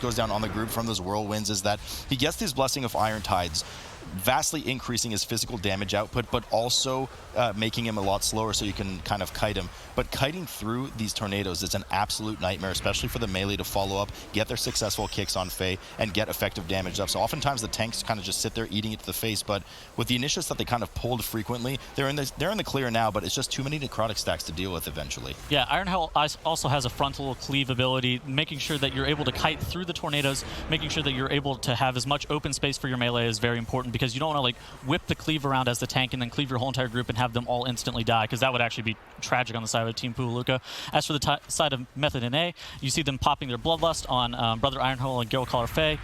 goes down on the group from those whirlwinds, is that he gets this blessing of Iron Tides. vastly increasing his physical damage output, but also making him a lot slower so you can kind of kite him. But kiting through these tornadoes is an absolute nightmare, especially for the melee to follow up, get their successful kicks on Faye, and get effective damage up. So oftentimes the tanks kind of just sit there eating it to the face, but with the initiates that they kind of pulled frequently, they're in the clear now, but it's just too many necrotic stacks to deal with eventually. Yeah, Ironhell also has a frontal cleave ability, making sure that you're able to kite through the tornadoes, making sure that you're able to have as much open space for your melee is very important, because you don't want to like whip the cleave around as the tank and then cleave your whole entire group and have them all instantly die, because that would actually be tragic on the side of Team Puolukka. As for the side of Method NA, you see them popping their Bloodlust on Brother Ironhole and Gale Caller Faye,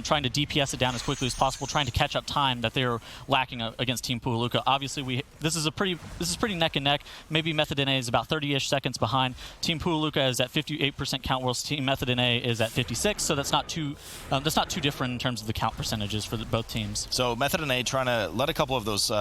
trying to DPS it down as quickly as possible, trying to catch up time that they're lacking against Team Puolukka. Obviously, this is pretty neck and neck. Maybe Method NA is about 30-ish seconds behind. Team Puolukka is at 58% count, whilst Team Method NA is at 56. So that's not too different in terms of the count percentages for both teams. So Method NA trying to let a couple of those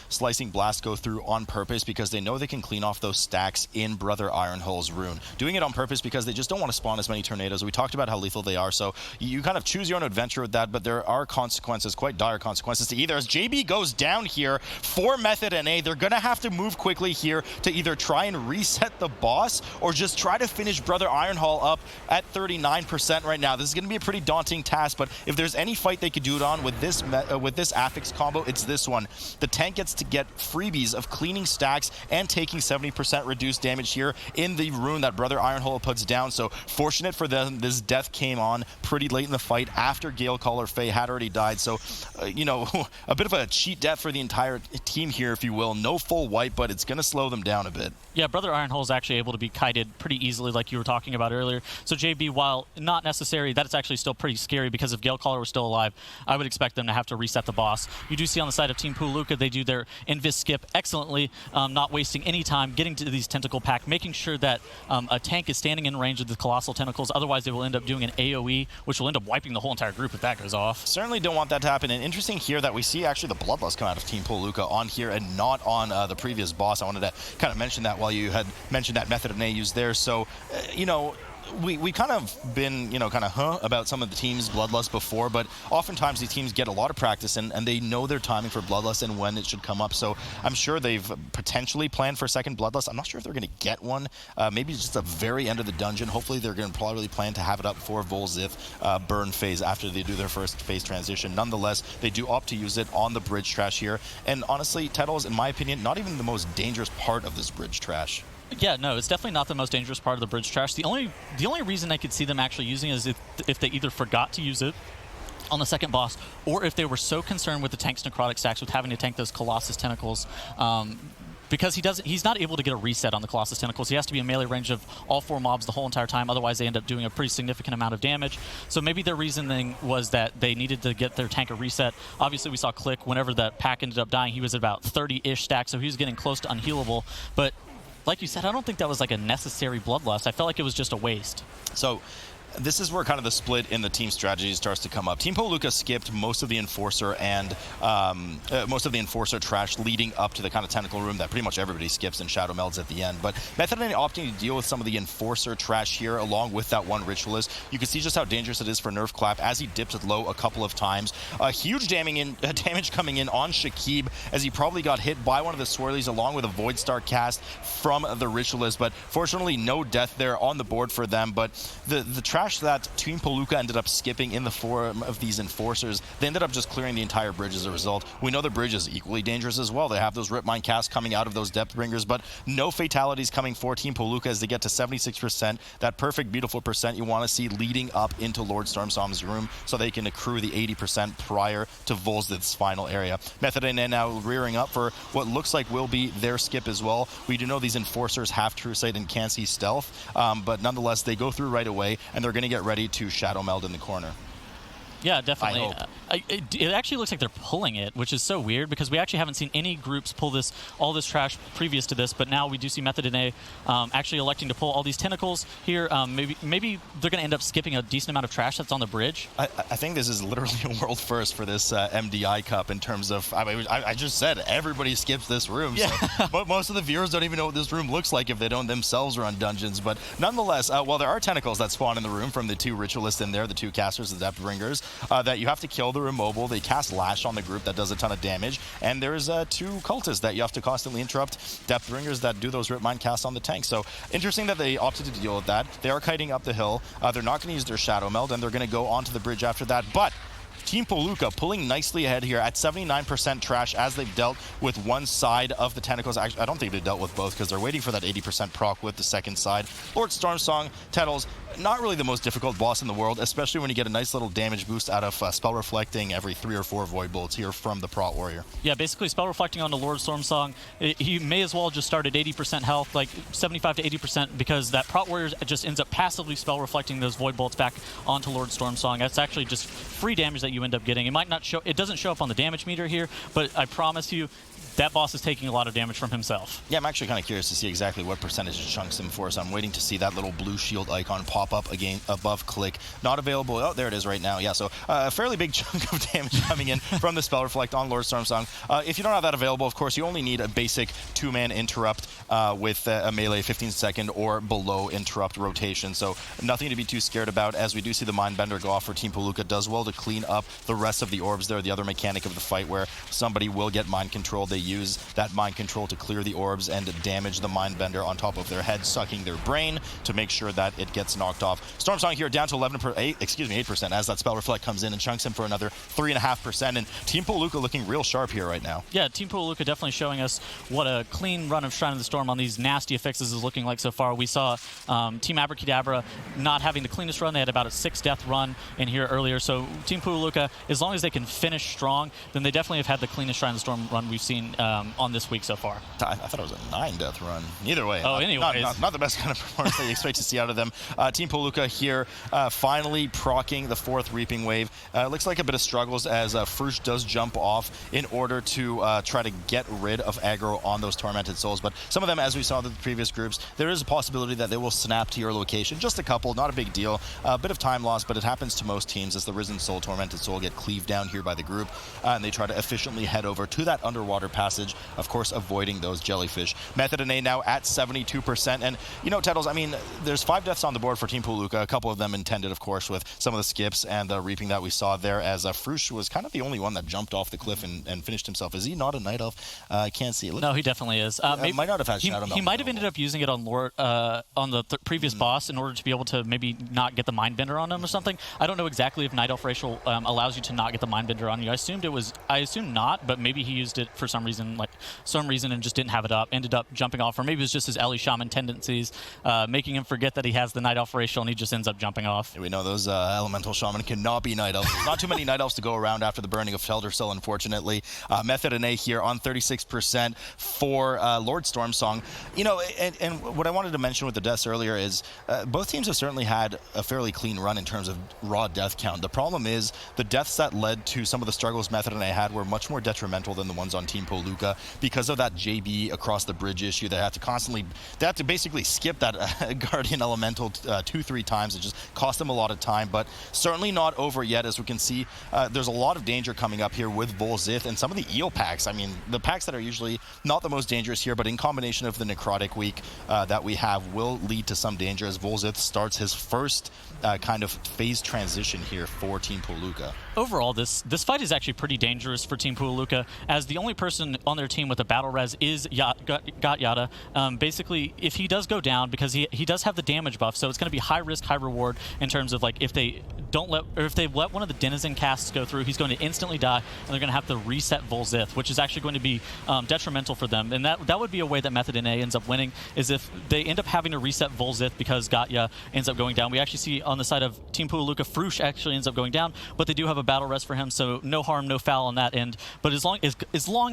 slicing blasts go through on purpose, because they know they can clean off those stacks in Brother Ironhole's rune. Doing it on purpose because they just don't want to spawn as many tornadoes. We talked about how lethal they are, so you kind of choose your own adventure with that, but there are consequences, quite dire consequences to either. As JB goes down here for Method NA, they're going to have to move quickly here to either try and reset the boss or just try to finish Brother Ironhole up at 39% right now. This is going to be a pretty daunting task, but if there's any fight they could do it on with this affix combo, it's this one. The tank gets to get freebies of cleaning stacks and taking 70% reduced damage here in the rune that Brother Ironhole puts down. So fortunate for them, this death came on pretty late in the fight after Gale Caller Faye had already died. So, you know, a bit of a cheat death for the entire team here, if you will. No full wipe, but it's going to slow them down a bit. Yeah, Brother Ironhole is actually able to be kited pretty easily, like you were talking about earlier. So JB, while not necessary, that's actually still pretty scary, because if Gale Caller was still alive, I would expect them to have to reset the boss. You do see on the side of Team Puolukka, they do their Invis skip excellently, not wasting any time getting to these tentacle pack, making sure that a tank is standing in range of the colossal tentacles. Otherwise, they will end up doing an AoE, which will end up wiping the whole entire group if that goes off. Certainly don't want that to happen. And interesting here that we see actually the Bloodlust come out of Team Puolukka on here and not on the previous boss. I wanted to kind of mention that while you had mentioned that Method of A used there. So, you know, we kind of been, you know, about some of the teams' Bloodlust before, but oftentimes these teams get a lot of practice and they know their timing for Bloodlust and when it should come up. So I'm sure they've potentially planned for a second Bloodlust. I'm not sure if they're going to get one. Maybe just at the very end of the dungeon. Hopefully they're going to probably plan to have it up for Volzith burn phase after they do their first phase transition. Nonetheless, they do opt to use it on the bridge trash here. And honestly, Tettle is, in my opinion, not even the most dangerous part of this bridge trash. Yeah, no, it's definitely not the most dangerous part of the bridge trash. The only reason I could see them actually using it is if they either forgot to use it on the second boss, or if they were so concerned with the tank's necrotic stacks with having to tank those Colossus tentacles. Because he's not able to get a reset on the Colossus Tentacles. He has to be in melee range of all 4 mobs the whole entire time, otherwise they end up doing a pretty significant amount of damage. So maybe their reasoning was that they needed to get their tank a reset. Obviously we saw Click, whenever that pack ended up dying, he was at about 30-ish stacks, so he was getting close to unhealable. But like you said, I don't think that was like a necessary Bloodlust. I felt like it was just a waste. So this is where kind of the split in the team strategy starts to come up. Team Puolukka skipped most of the Enforcer and most of the Enforcer trash leading up to the kind of Tentacle Room that pretty much everybody skips and Shadow Melds at the end. But Method NA opting to deal with some of the Enforcer trash here along with that one Ritualist. You can see just how dangerous it is for Nerf Clap as he dips it low a couple of times. Huge damage coming in on Shakib as he probably got hit by one of the Swirlies along with a Void Star cast from the Ritualist. But fortunately, no death there on the board for them. But the trash that Team Puolukka ended up skipping in the form of these Enforcers, they ended up just clearing the entire bridge as a result. We know the bridge is equally dangerous as well. They have those Rip Mine casts coming out of those Depth Bringers, but no fatalities coming for Team Puolukka as they get to 76%, that perfect, beautiful percent you want to see leading up into Lord Stormstorm's room so they can accrue the 80% prior to Volzith's final area. Method NA now rearing up for what looks like will be their skip as well. We do know these Enforcers have True Sight and can't see Stealth, but nonetheless, they go through right away, and they're going to get ready to Shadow Meld in the corner. Yeah, definitely. I hope. It actually looks like they're pulling it, which is so weird because we actually haven't seen any groups pull all this trash previous to this, but now we do see Method NA actually electing to pull all these tentacles here. Maybe they're going to end up skipping a decent amount of trash that's on the bridge. I think this is literally a world first for this MDI Cup in terms of, I just said everybody skips this room. Yeah. So, but most of the viewers don't even know what this room looks like if they don't themselves run dungeons. But nonetheless, while there are tentacles that spawn in the room from the 2 Ritualists in there, the 2 casters, the Depth Bringers, that you have to kill their immobile. They cast Lash on the group that does a ton of damage, and there's 2 cultists that you have to constantly interrupt, Depthbringers that do those Rip Mine casts on the tank. So interesting that they opted to deal with that. They are kiting up the hill. They're not going to use their Shadow Meld, and they're going to go onto the bridge after that. But Team Puolukka pulling nicely ahead here at 79% trash as they've dealt with one side of the Tentacles. Actually, I don't think they've dealt with both because they're waiting for that 80% proc with the second side. Lord Stormsong, Tettles, not really the most difficult boss in the world, especially when you get a nice little damage boost out of Spell Reflecting every 3 or 4 Void Bolts here from the Prot Warrior. Yeah, basically Spell Reflecting onto Lord Stormsong, he may as well just start at 80% health, like 75 to 80%, because that Prot Warrior just ends up passively Spell Reflecting those Void Bolts back onto Lord Stormsong. That's actually just free damage that you end up getting. It might not show, it doesn't show up on the damage meter here, but I promise you, that boss is taking a lot of damage from himself. Yeah, I'm actually kind of curious to see exactly what percentage it chunks him for, so I'm waiting to see that little blue shield icon pop up again above Click. Not available. Oh, there it is right now. Yeah, so a fairly big chunk of damage coming in from the Spell Reflect on Lord Stormsong. If you don't have that available, of course, you only need a basic 2-man interrupt with a melee 15-second or below interrupt rotation, so nothing to be too scared about, as we do see the Mindbender go off for Team Puolukka. Does well to clean up the rest of the orbs there, the other mechanic of the fight where somebody will get mind controlled. They use that mind control to clear the orbs and damage the Mindbender on top of their head, sucking their brain to make sure that it gets knocked off. Stormsong here down to 8% as that Spell Reflect comes in and chunks him for another 3.5%. And Team Puolukka looking real sharp here right now. Yeah, Team Puolukka definitely showing us what a clean run of Shrine of the Storm on these nasty affixes is looking like so far. We saw Team Abracadabra not having the cleanest run. They had about a 6-death run in here earlier. So Team Puolukka, as long as they can finish strong, then they definitely have had the cleanest Shrine of the Storm run we've seen on this week so far. I thought it was a 9-death run. Either way. Oh, anyways. Not the best kind of performance that you expect to see out of them. Team Puolukka here finally proccing the 4th Reaping Wave. Looks like a bit of struggles as Frush does jump off in order to try to get rid of aggro on those Tormented Souls. But some of them, as we saw in the previous groups, there is a possibility that they will snap to your location. Just a couple, not a big deal. A bit of time loss, but it happens to most teams as the Risen Soul, Tormented Soul get cleaved down here by the group, and they try to efficiently head over to that underwater passage, of course avoiding those jellyfish. Method in A now at 72%, and you know, Tettles, I mean, there's 5 deaths on the board for Team Puolukka, a couple of them intended, of course, with some of the skips and the reaping that we saw there, as Frush was kind of the only one that jumped off the cliff and finished himself. Is he not a Night Elf? I can't see it. No, he definitely is. Maybe, might not have had Shadow Meld. He might have ended up using it on Lord, on the previous boss in order to be able to maybe not get the Mindbender on him or something. I don't know exactly if Night Elf Racial allows you to not get the Mindbender on you. I assumed not, but maybe he used it for some reason, and just didn't have it up, ended up jumping off, or maybe it was just his Ellie Shaman tendencies making him forget that he has the Night Elf Racial, and he just ends up jumping off. We know those Elemental Shaman cannot be Night Elves. Not too many Night Elves to go around after the burning of Feldercell, unfortunately. Method in A here on 36% for Lord Stormsong. You know, and what I wanted to mention with the deaths earlier is both teams have certainly had a fairly clean run in terms of raw death count. The problem is the deaths that led to some of the struggles Method in A had were much more detrimental than the ones on Team Puolukka because of that JB across the bridge issue. They had to basically skip that Guardian Elemental 2-3 times. It just cost them a lot of time, but certainly not over yet. As we can see, there's a lot of danger coming up here with Volzith and some of the Eel packs. I mean, the packs that are usually not the most dangerous here, but in combination of the Necrotic Week that we have will lead to some danger as Volzith starts his first kind of phase transition here for Team Puolukka. Overall, this fight is actually pretty dangerous for Team Puolukka, as the only person on their team with a battle res is Got-Yada. Basically, if he does go down, because he does have the damage buff, so it's going to be high risk, high reward in terms of, like, if they let one of the Denizen casts go through, he's going to instantly die, and they're going to have to reset Volzith, which is actually going to be detrimental for them. And that would be a way that Method in A ends up winning, is if they end up having to reset Volzith because Got-Ya ends up going down. We actually see on the side of Team Puolukka, Frush actually ends up going down, but they do have a battle rest for him, so no harm, no foul on that end. But as long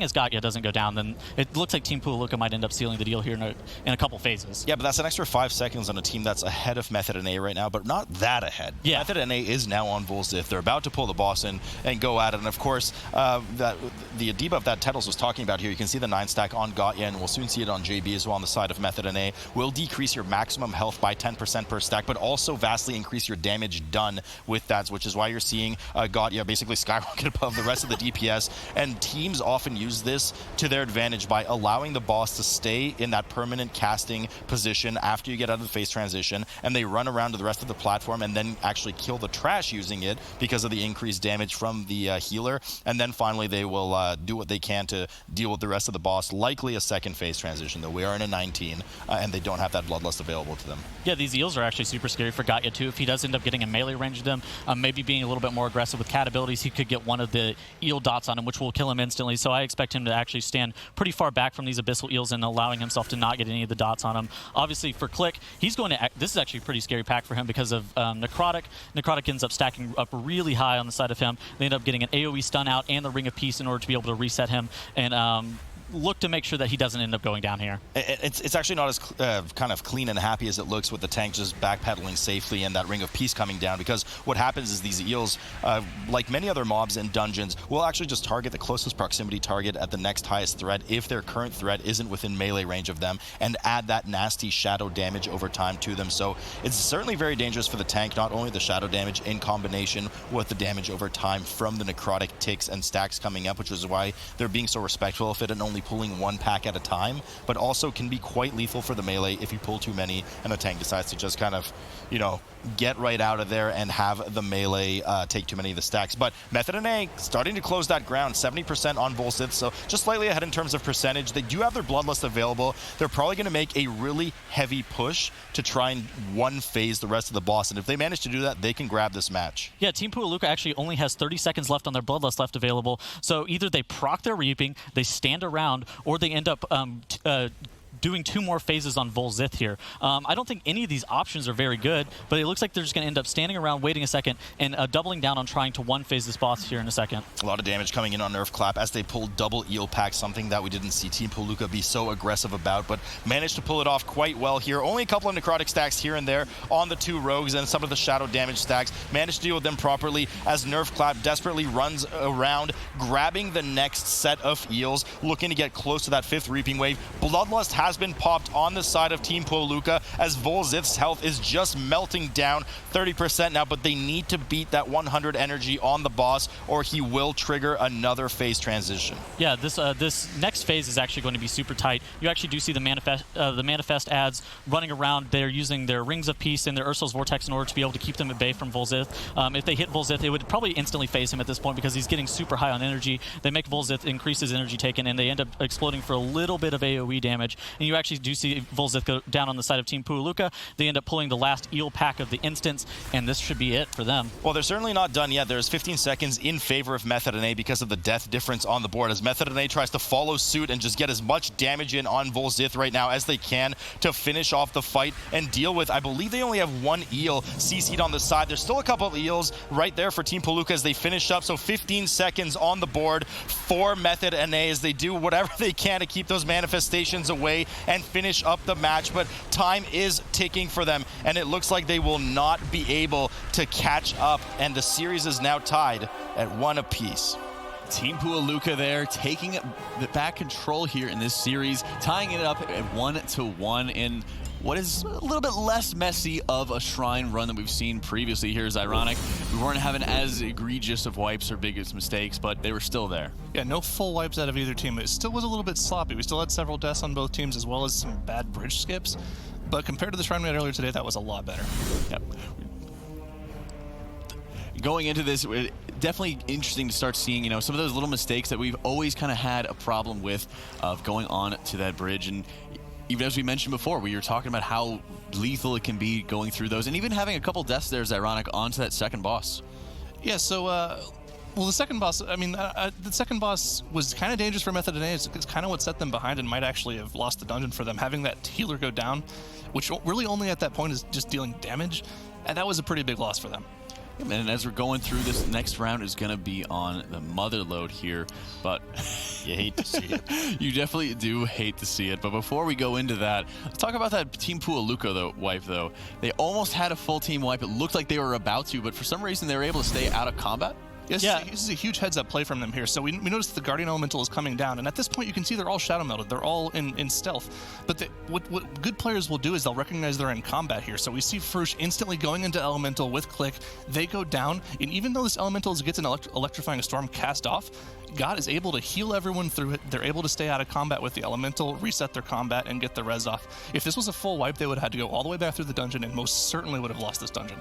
as Got-Ya doesn't go down, then it looks like Team Puolukka might end up sealing the deal here in a couple phases. Yeah, but that's an extra 5 seconds on a team that's ahead of Method in A right now, but not that ahead. Yeah. Method in A is now on Volzith. They're about to pull the boss in and go at it, and of course, the debuff that Tettles was talking about here, you can see the 9-stack on Got-Ya, and we'll soon see it on JB as well on the side of Method in A, will decrease your maximum health by 10% per stack, but also vastly increase your damage done with that, which is why you're seeing Got-Ya basically skyrocket above the rest of the DPS, and teams often use this to their advantage by allowing the boss to stay in that permanent casting position after you get out of the phase transition, and they run around to the rest of the platform and then actually kill the trash using it because of the increased damage from the healer. And then finally, they will do what they can to deal with the rest of the boss. Likely a second phase transition, though. We are in a 19, and they don't have that Bloodlust available to them. Yeah, these eels are actually super scary for Gaia, too. If he does end up getting a melee range of them, maybe being a little bit more aggressive with cat abilities, he could get one of the eel dots on him, which will kill him instantly. So I expect him to actually stand pretty far back from these abyssal eels and allowing himself to not get any of the dots on him. Obviously, for Click, he's going to... This is actually a pretty scary pack for him because of Necrotic. Necrotic ends up stacking up really high on the side of him. They end up getting an AoE stun out and the Ring of Peace in order to be able to reset him and look to make sure that he doesn't end up going down here. It's actually not as kind of clean and happy as it looks with the tank just backpedaling safely and that Ring of Peace coming down, because what happens is these eels, like many other mobs in dungeons, will actually just target the closest proximity target at the next highest threat if their current threat isn't within melee range of them, and add that nasty shadow damage over time to them. So it's certainly very dangerous for the tank, not only the shadow damage in combination with the damage over time from the necrotic ticks and stacks coming up, which is why they're being so respectful of it and only pulling one pack at a time, but also can be quite lethal for the melee if you pull too many and the tank decides to just kind of, you know, get right out of there and have the melee take too many of the stacks. But Method NA starting to close that ground, 70% on Volsith, so just slightly ahead in terms of percentage. They do have their Bloodlust available. They're probably going to make a really heavy push to try and one-phase the rest of the boss, and if they manage to do that, they can grab this match. Yeah, Team Puolukka actually only has 30 seconds left on their Bloodlust left available, so either they proc their Reaping, they stand around, or they end up doing 2 more phases on Volsith here. I don't think any of these options are very good, but it looks like they're just going to end up standing around, waiting a second, and doubling down on trying to one-phase this boss here in a second. A lot of damage coming in on Nerf Clap as they pull double eel pack, something that we didn't see Team Puolukka be so aggressive about, but managed to pull it off quite well here. Only a couple of necrotic stacks here and there on the 2 rogues, and some of the shadow damage stacks. Managed to deal with them properly as Nerf Clap desperately runs around, grabbing the next set of eels, looking to get close to that 5th Reaping Wave. Bloodlust has been popped on the side of Team Puolukka as Volsith's health is just melting down, 30% now, but they need to beat that 100 energy on the boss or he will trigger another phase transition. Yeah, this next phase is actually going to be super tight. You actually do see the manifest ads running around. They're using their Rings of Peace and their Ursul's Vortex in order to be able to keep them at bay from Volsith. If they hit Volsith, it would probably instantly phase him at this point because he's getting super high on energy. They make Volsith increase his energy taken, and they end up exploding for a little bit of AoE damage. And you actually do see Volsith go down on the side of Team Puolukka. They end up pulling the last eel pack of the instance, and this should be it for them. Well, they're certainly not done yet. There's 15 seconds in favor of Method NA because of the death difference on the board, as Method NA tries to follow suit and just get as much damage in on Volsith right now as they can to finish off the fight and deal with, I believe they only have 1 eel CC'd on the side. There's still a couple of eels right there for Team Puolukka as they finish up, so 15 seconds on the board for Method NA as they do whatever they can to keep those manifestations away and finish up the match, but time is ticking for them, and it looks like they will not be able to catch up, and the series is now tied at 1 apiece. Team Puolukka there taking the back control here in this series, tying it up at 1-1 in what is a little bit less messy of a shrine run than we've seen previously. Here is ironic. We weren't having as egregious of wipes or biggest mistakes, but they were still there. Yeah, no full wipes out of either team. It still was a little bit sloppy. We still had several deaths on both teams as well as some bad bridge skips. But compared to the shrine we had earlier today, that was a lot better. Yep. Going into this, definitely interesting to start seeing, you know, some of those little mistakes that we've always kind of had a problem with of going on to that bridge. And even as we mentioned before, we were talking about how lethal it can be going through those, and even having a couple deaths there is ironic onto that second boss. Yeah, so, well, the second boss, I mean, the second boss was kind of dangerous for Method NA. It's kind of what set them behind and might actually have lost the dungeon for them. Having that healer go down, which really only at that point is just dealing damage, and that was a pretty big loss for them. And as we're going through this next round is going to be on the Motherlode here, but you hate to see it. You definitely do hate to see it. But before we go into that, let's talk about that Team Puolukka wipe, though. They almost had a full team wipe. It looked like they were about to, but for some reason they were able to stay out of combat. Yes, yeah. This is a huge heads-up play from them here. So we noticed the Guardian Elemental is coming down, and at this point you can see they're all shadow melted. They're all in stealth. But what good players will do is they'll recognize they're in combat here. So we see Frush instantly going into Elemental with Click. They go down, and even though this Elemental gets an Electrifying Storm cast off, God is able to heal everyone through it. They're able to stay out of combat with the Elemental, reset their combat, and get the res off. If this was a full wipe, they would have had to go all the way back through the dungeon and most certainly would have lost this dungeon.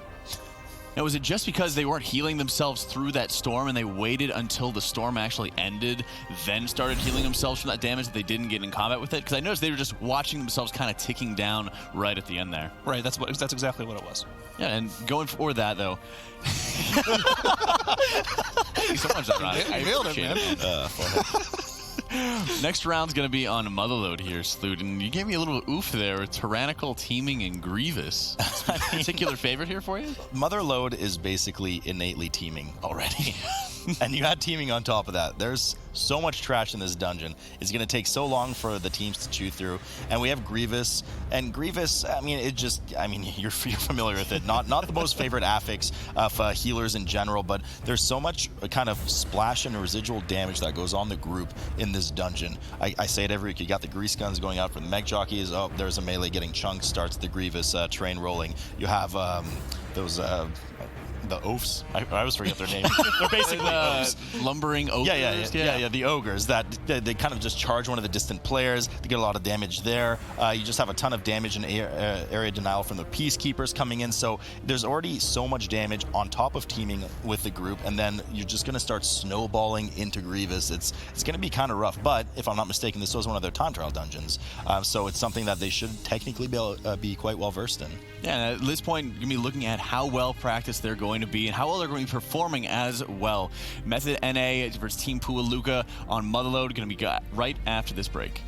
Now, was it just because they weren't healing themselves through that storm and they waited until the storm actually ended, then started healing themselves from that damage that they didn't get in combat with it? Because I noticed they were just watching themselves kind of ticking down right at the end there. Right, that's exactly what it was. Yeah, and going for that, though. So much ironic. You nailed it, man. Next round's going to be on Motherlode here, Sloot, and you gave me a little oof there with Tyrannical, Teeming, and Grievous. Particular favorite here for you? Motherlode is basically innately teaming already. And you add teaming on top of that. There's so much trash in this dungeon. It's going to take so long for the teams to chew through. And we have Grievous. And Grievous, you're familiar with it. Not the most favorite affix of healers in general, but there's so much kind of splash and residual damage that goes on the group in this dungeon. I say it every week. You got the grease guns going out for the mech jockeys. Oh, there's a melee getting chunked, starts the Grievous train rolling. You have those... the oafs. I always forget their name. They're basically lumbering ogres. Yeah, the ogres that they kind of just charge one of the distant players. They get a lot of damage there. You just have a ton of damage and area denial from the peacekeepers coming in. So there's already so much damage on top of teaming with the group, and then you're just going to start snowballing into Grievous. It's going to be kind of rough. But if I'm not mistaken, this was one of their time trial dungeons, so it's something that they should technically be quite well versed in. Yeah, and at this point, you're going to be looking at how well practiced they're going to be and how well they're going to be performing as well. Method NA versus Team Puolukka on Motherlode going to be right after this break.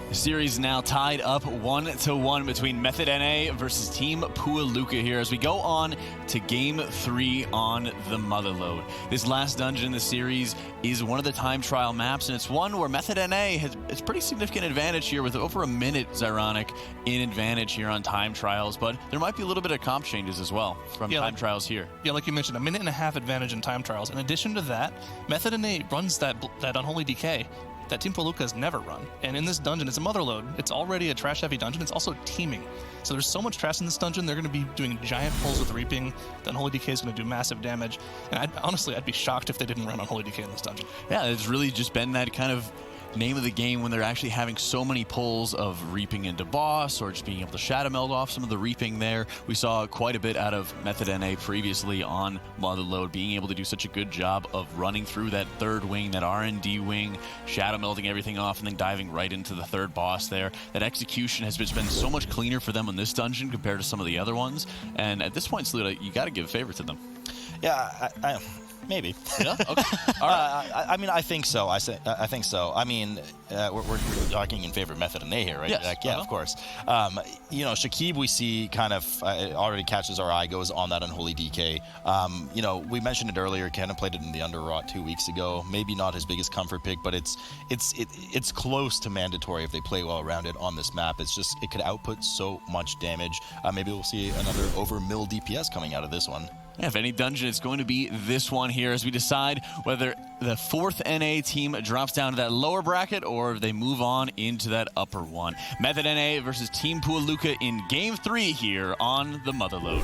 The series now tied up 1-1 between Method NA versus Team Puolukka here as we go on to Game 3 on the Motherlode. This last dungeon in the series is one of the time trial maps, and it's one where Method NA has a pretty significant advantage here with over a minute, Zyronic, in advantage here on time trials, but there might be a little bit of comp changes as well from time trials here. Yeah, like you mentioned, a minute and a half advantage in time trials. In addition to that, Method NA runs that Unholy Decay that Team Puolukka has never run. And in this dungeon, it's a Motherlode. It's already a trash-heavy dungeon. It's also teaming. So there's so much trash in this dungeon, they're going to be doing giant pulls with Reaping. The Unholy Decay is going to do massive damage. And I'd be shocked if they didn't run Unholy Decay in this dungeon. Yeah, it's really just been that kind of name of the game when they're actually having so many pulls of Reaping into boss or just being able to shadow meld off some of the Reaping there. We saw quite a bit out of Method NA previously on Motherlode, being able to do such a good job of running through that third wing, that R&D wing, shadow melding everything off, and then diving right into the third boss there. That execution has just been so much cleaner for them in this dungeon compared to some of the other ones. And at this point, Saluda, you got to give a favor to them. Yeah, maybe. Yeah? Okay. All right. I think so. I think so. I mean, we're talking in favor of Method NA here, right? Yes. Yeah, of course. Shakib, we see kind of already catches our eye, goes on that Unholy DK. We mentioned it earlier. Kind of played it in the Underrot 2 weeks ago. Maybe not his biggest comfort pick, but it's close to mandatory if they play well around it on this map. It's just it could output so much damage. Maybe we'll see another over mill DPS coming out of this one. Yeah, if any dungeon, it's going to be this one here as we decide whether the fourth NA team drops down to that lower bracket or if they move on into that upper one. Method NA versus Team Puolukka in Game 3 here on the Motherlode.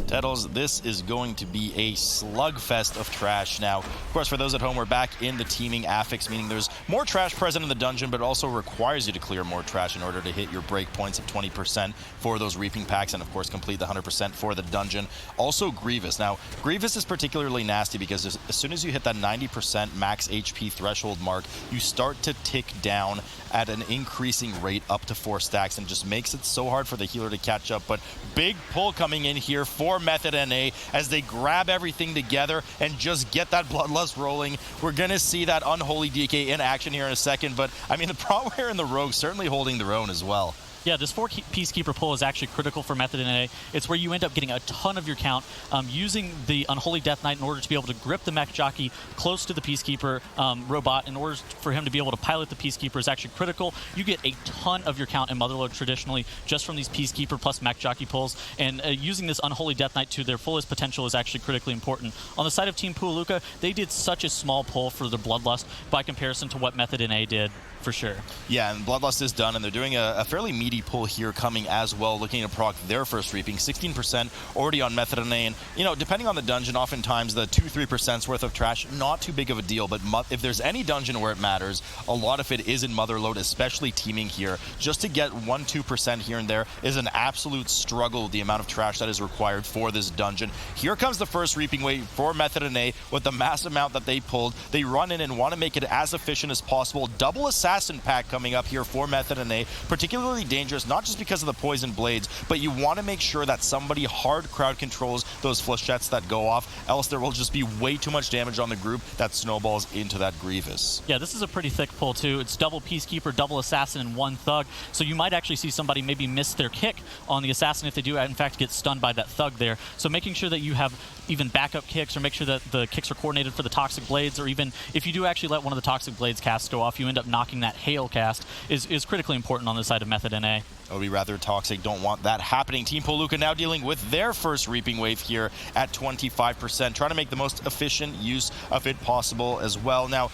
Tettles, this is going to be a slugfest of trash. Now, of course, for those at home, we're back in the teaming affix, meaning there's more trash present in the dungeon, but it also requires you to clear more trash in order to hit your break points of 20% for those reaping packs, and of course, complete the 100% for the dungeon. Also, Grievous. Now, Grievous is particularly nasty because as soon as you hit that 90% max HP threshold mark, you start to tick down at an increasing rate up to 4 stacks, and just makes it so hard for the healer to catch up. But big pull coming in here for Method NA as they grab everything together and just get that bloodlust rolling. We're going to see that Unholy DK in action here in a second, but I mean, the Prowler and the Rogue certainly holding their own as well. Yeah, this 4 Peacekeeper pull is actually critical for Method NA. It's where you end up getting a ton of your count, using the Unholy Death Knight in order to be able to grip the mech jockey close to the Peacekeeper robot in order for him to be able to pilot the Peacekeeper is actually critical. You get a ton of your count in Motherlode traditionally just from these Peacekeeper plus mech jockey pulls, and using this Unholy Death Knight to their fullest potential is actually critically important. On the side of Team Puolukka, they did such a small pull for the Bloodlust by comparison to what Method NA did, for sure. Yeah, and Bloodlust is done, and they're doing a fairly meaty greedy pull here coming as well, looking to proc their first reaping. 16% already on Method NA, and depending on the dungeon, oftentimes the 2-3% worth of trash, not too big of a deal, but if there's any dungeon where it matters, a lot of it is in Motherlode, especially teaming here. Just to get 1-2% here and there is an absolute struggle, the amount of trash that is required for this dungeon. Here comes the first reaping wave for Method NA with the mass amount that they pulled. They run in and want to make it as efficient as possible. Double assassin pack coming up here for Method NA, particularly dangerous, not just because of the poison blades, but you want to make sure that somebody hard crowd controls those flechettes that go off, else there will just be way too much damage on the group that snowballs into that Grievous. Yeah, this is a pretty thick pull too. It's double Peacekeeper, double Assassin, and one Thug, so you might actually see somebody maybe miss their kick on the Assassin if they do in fact get stunned by that Thug there. So making sure that you have even backup kicks, or make sure that the kicks are coordinated for the Toxic Blades, or even if you do actually let one of the Toxic Blades casts go off, you end up knocking that Hail cast, is critically important on the side of Method NA. It would be rather toxic. Don't want that happening. Team Puolukka now dealing with their first reaping wave here at 25%, trying to make the most efficient use of it possible as well. Now,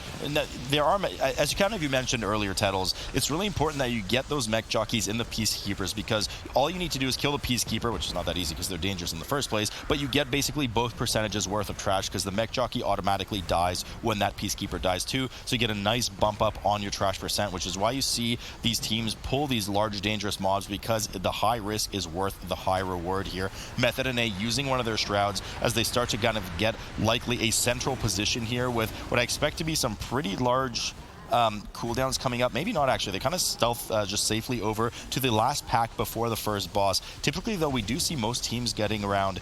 there are, as you mentioned earlier, Tettles, it's really important that you get those mech jockeys in the Peacekeepers, because all you need to do is kill the Peacekeeper, which is not that easy because they're dangerous in the first place, but you get basically both percentages worth of trash because the mech jockey automatically dies when that Peacekeeper dies too, so you get a nice bump up on your trash percent, which is why you see these teams pull these large dangerous mobs, because the high risk is worth the high reward here. Method NA using one of their Shrouds as they start to kind of get likely a central position here with what I expect to be some pretty large cooldowns coming up. Maybe not actually. They kind of stealth just safely over to the last pack before the first boss. Typically though, we do see most teams getting around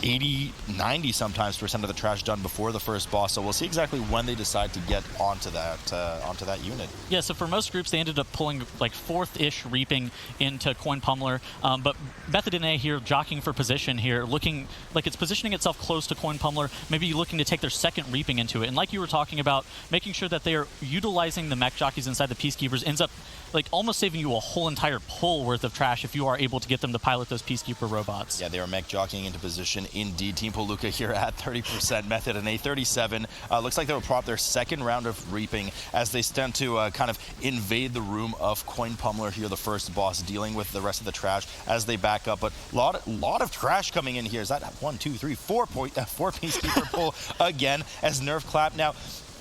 80, 90 sometimes % of the trash done before the first boss, so we'll see exactly when they decide to get onto that unit. Yeah, so for most groups, they ended up pulling like 4th-ish reaping into Coin Pummeler, but Method NA here jockeying for position here, looking like it's positioning itself close to Coin Pummeler, maybe looking to take their second reaping into it. And like you were talking about, making sure that they are utilizing the mech jockeys inside the Peacekeepers ends up like almost saving you a whole entire pull worth of trash if you are able to get them to pilot those Peacekeeper robots. Yeah, they are mech jockeying into position indeed. Team Puolukka here at 30%, Method NA 37. Looks like they will prop their second round of reaping as they stand to kind of invade the room of Coin Pummeler here, the first boss, dealing with the rest of the trash as they back up. But lot of trash coming in here. Is that 1, 2, 3, 4 Peacekeeper pull again as Nerf Clap. Now,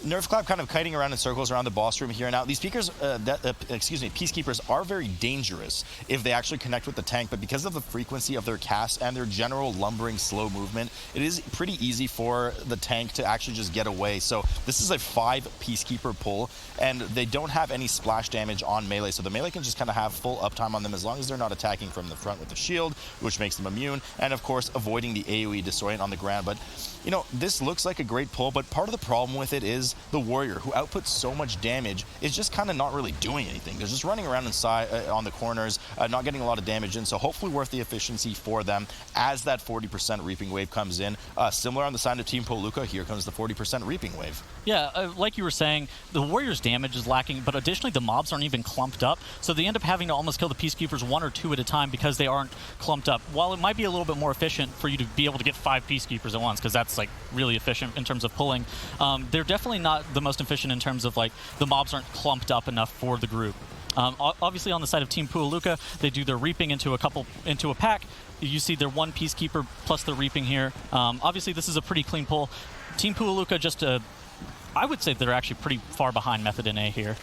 Nerf Clap kind of kiting around in circles around the boss room here. Now, these Peacekeepers are very dangerous if they actually connect with the tank, but because of the frequency of their casts and their general lumbering slow movement, it is pretty easy for the tank to actually just get away. So this is a 5 Peacekeeper pull, and they don't have any splash damage on melee, so the melee can just kind of have full uptime on them as long as they're not attacking from the front with the shield, which makes them immune, and of course avoiding the AoE disorient on the ground. But this looks like a great pull, but part of the problem with it is the Warrior, who outputs so much damage, is just kind of not really doing anything. They're just running around inside on the corners, not getting a lot of damage in, so hopefully worth the efficiency for them as that 40% reaping wave comes in. Similar on the side of Team Puolukka, here comes the 40% reaping wave. Yeah, like you were saying, the Warrior's damage is lacking, but additionally the mobs aren't even clumped up, so they end up having to almost kill the Peacekeepers 1 or 2 at a time because they aren't clumped up. While it might be a little bit more efficient for you to be able to get 5 Peacekeepers at once, because that's like really efficient in terms of pulling, they're definitely not the most efficient in terms of like the mobs aren't clumped up enough for the group. Obviously on the side of Team Puolukka, they do their reaping into a pack. You see their 1 Peacekeeper plus the reaping here. Obviously this is a pretty clean pull. Team Puolukka I would say they're actually pretty far behind Method NA here.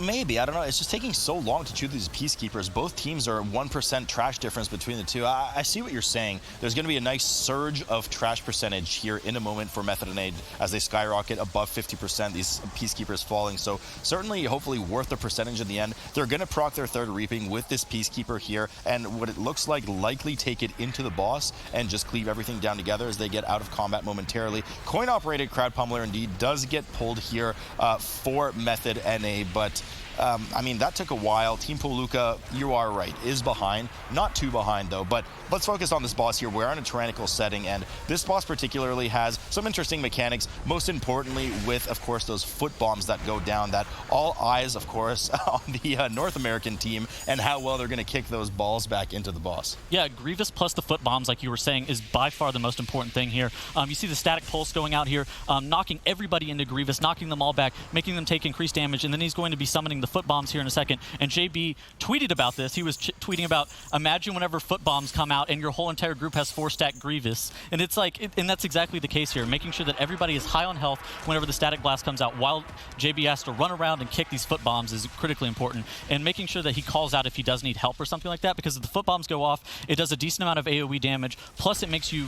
Maybe, I don't know. It's just taking so long to choose these Peacekeepers. Both teams are 1% trash difference between the two. I see what you're saying. There's going to be a nice surge of trash percentage here in a moment for Method NA as they skyrocket above 50%, these Peacekeepers falling. So certainly, hopefully worth the percentage in the end. They're going to proc their third reaping with this Peacekeeper here, and what it looks like likely take it into the boss and just cleave everything down together as they get out of combat momentarily. Coin-operated Crowd Pummeler indeed does get pulled here for Method NA, but I mean, that took a while. Team Puolukka, you are right, is behind. Not too behind, though. But let's focus on this boss here. We're in a tyrannical setting, and this boss particularly has some interesting mechanics, most importantly with, of course, those foot bombs that go down, that all eyes, of course, on the North American team and how well they're going to kick those balls back into the boss. Yeah, Grievous plus the foot bombs, like you were saying, is by far the most important thing here. You see the static pulse going out here, knocking everybody into Grievous, knocking them all back, making them take increased damage, and then he's going to be summoning the foot bombs here in a second. And JB tweeted about this. He was tweeting about, imagine whenever foot bombs come out and your whole entire group has 4-stack Grievous. And it's like, and that's exactly the case here, making sure that everybody is high on health whenever the Static Blast comes out, while JB has to run around and kick these foot bombs is critically important. And making sure that he calls out if he does need help or something like that, because if the foot bombs go off, it does a decent amount of AoE damage, plus it makes you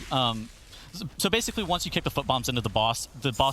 so basically, once you kick the foot bombs into the boss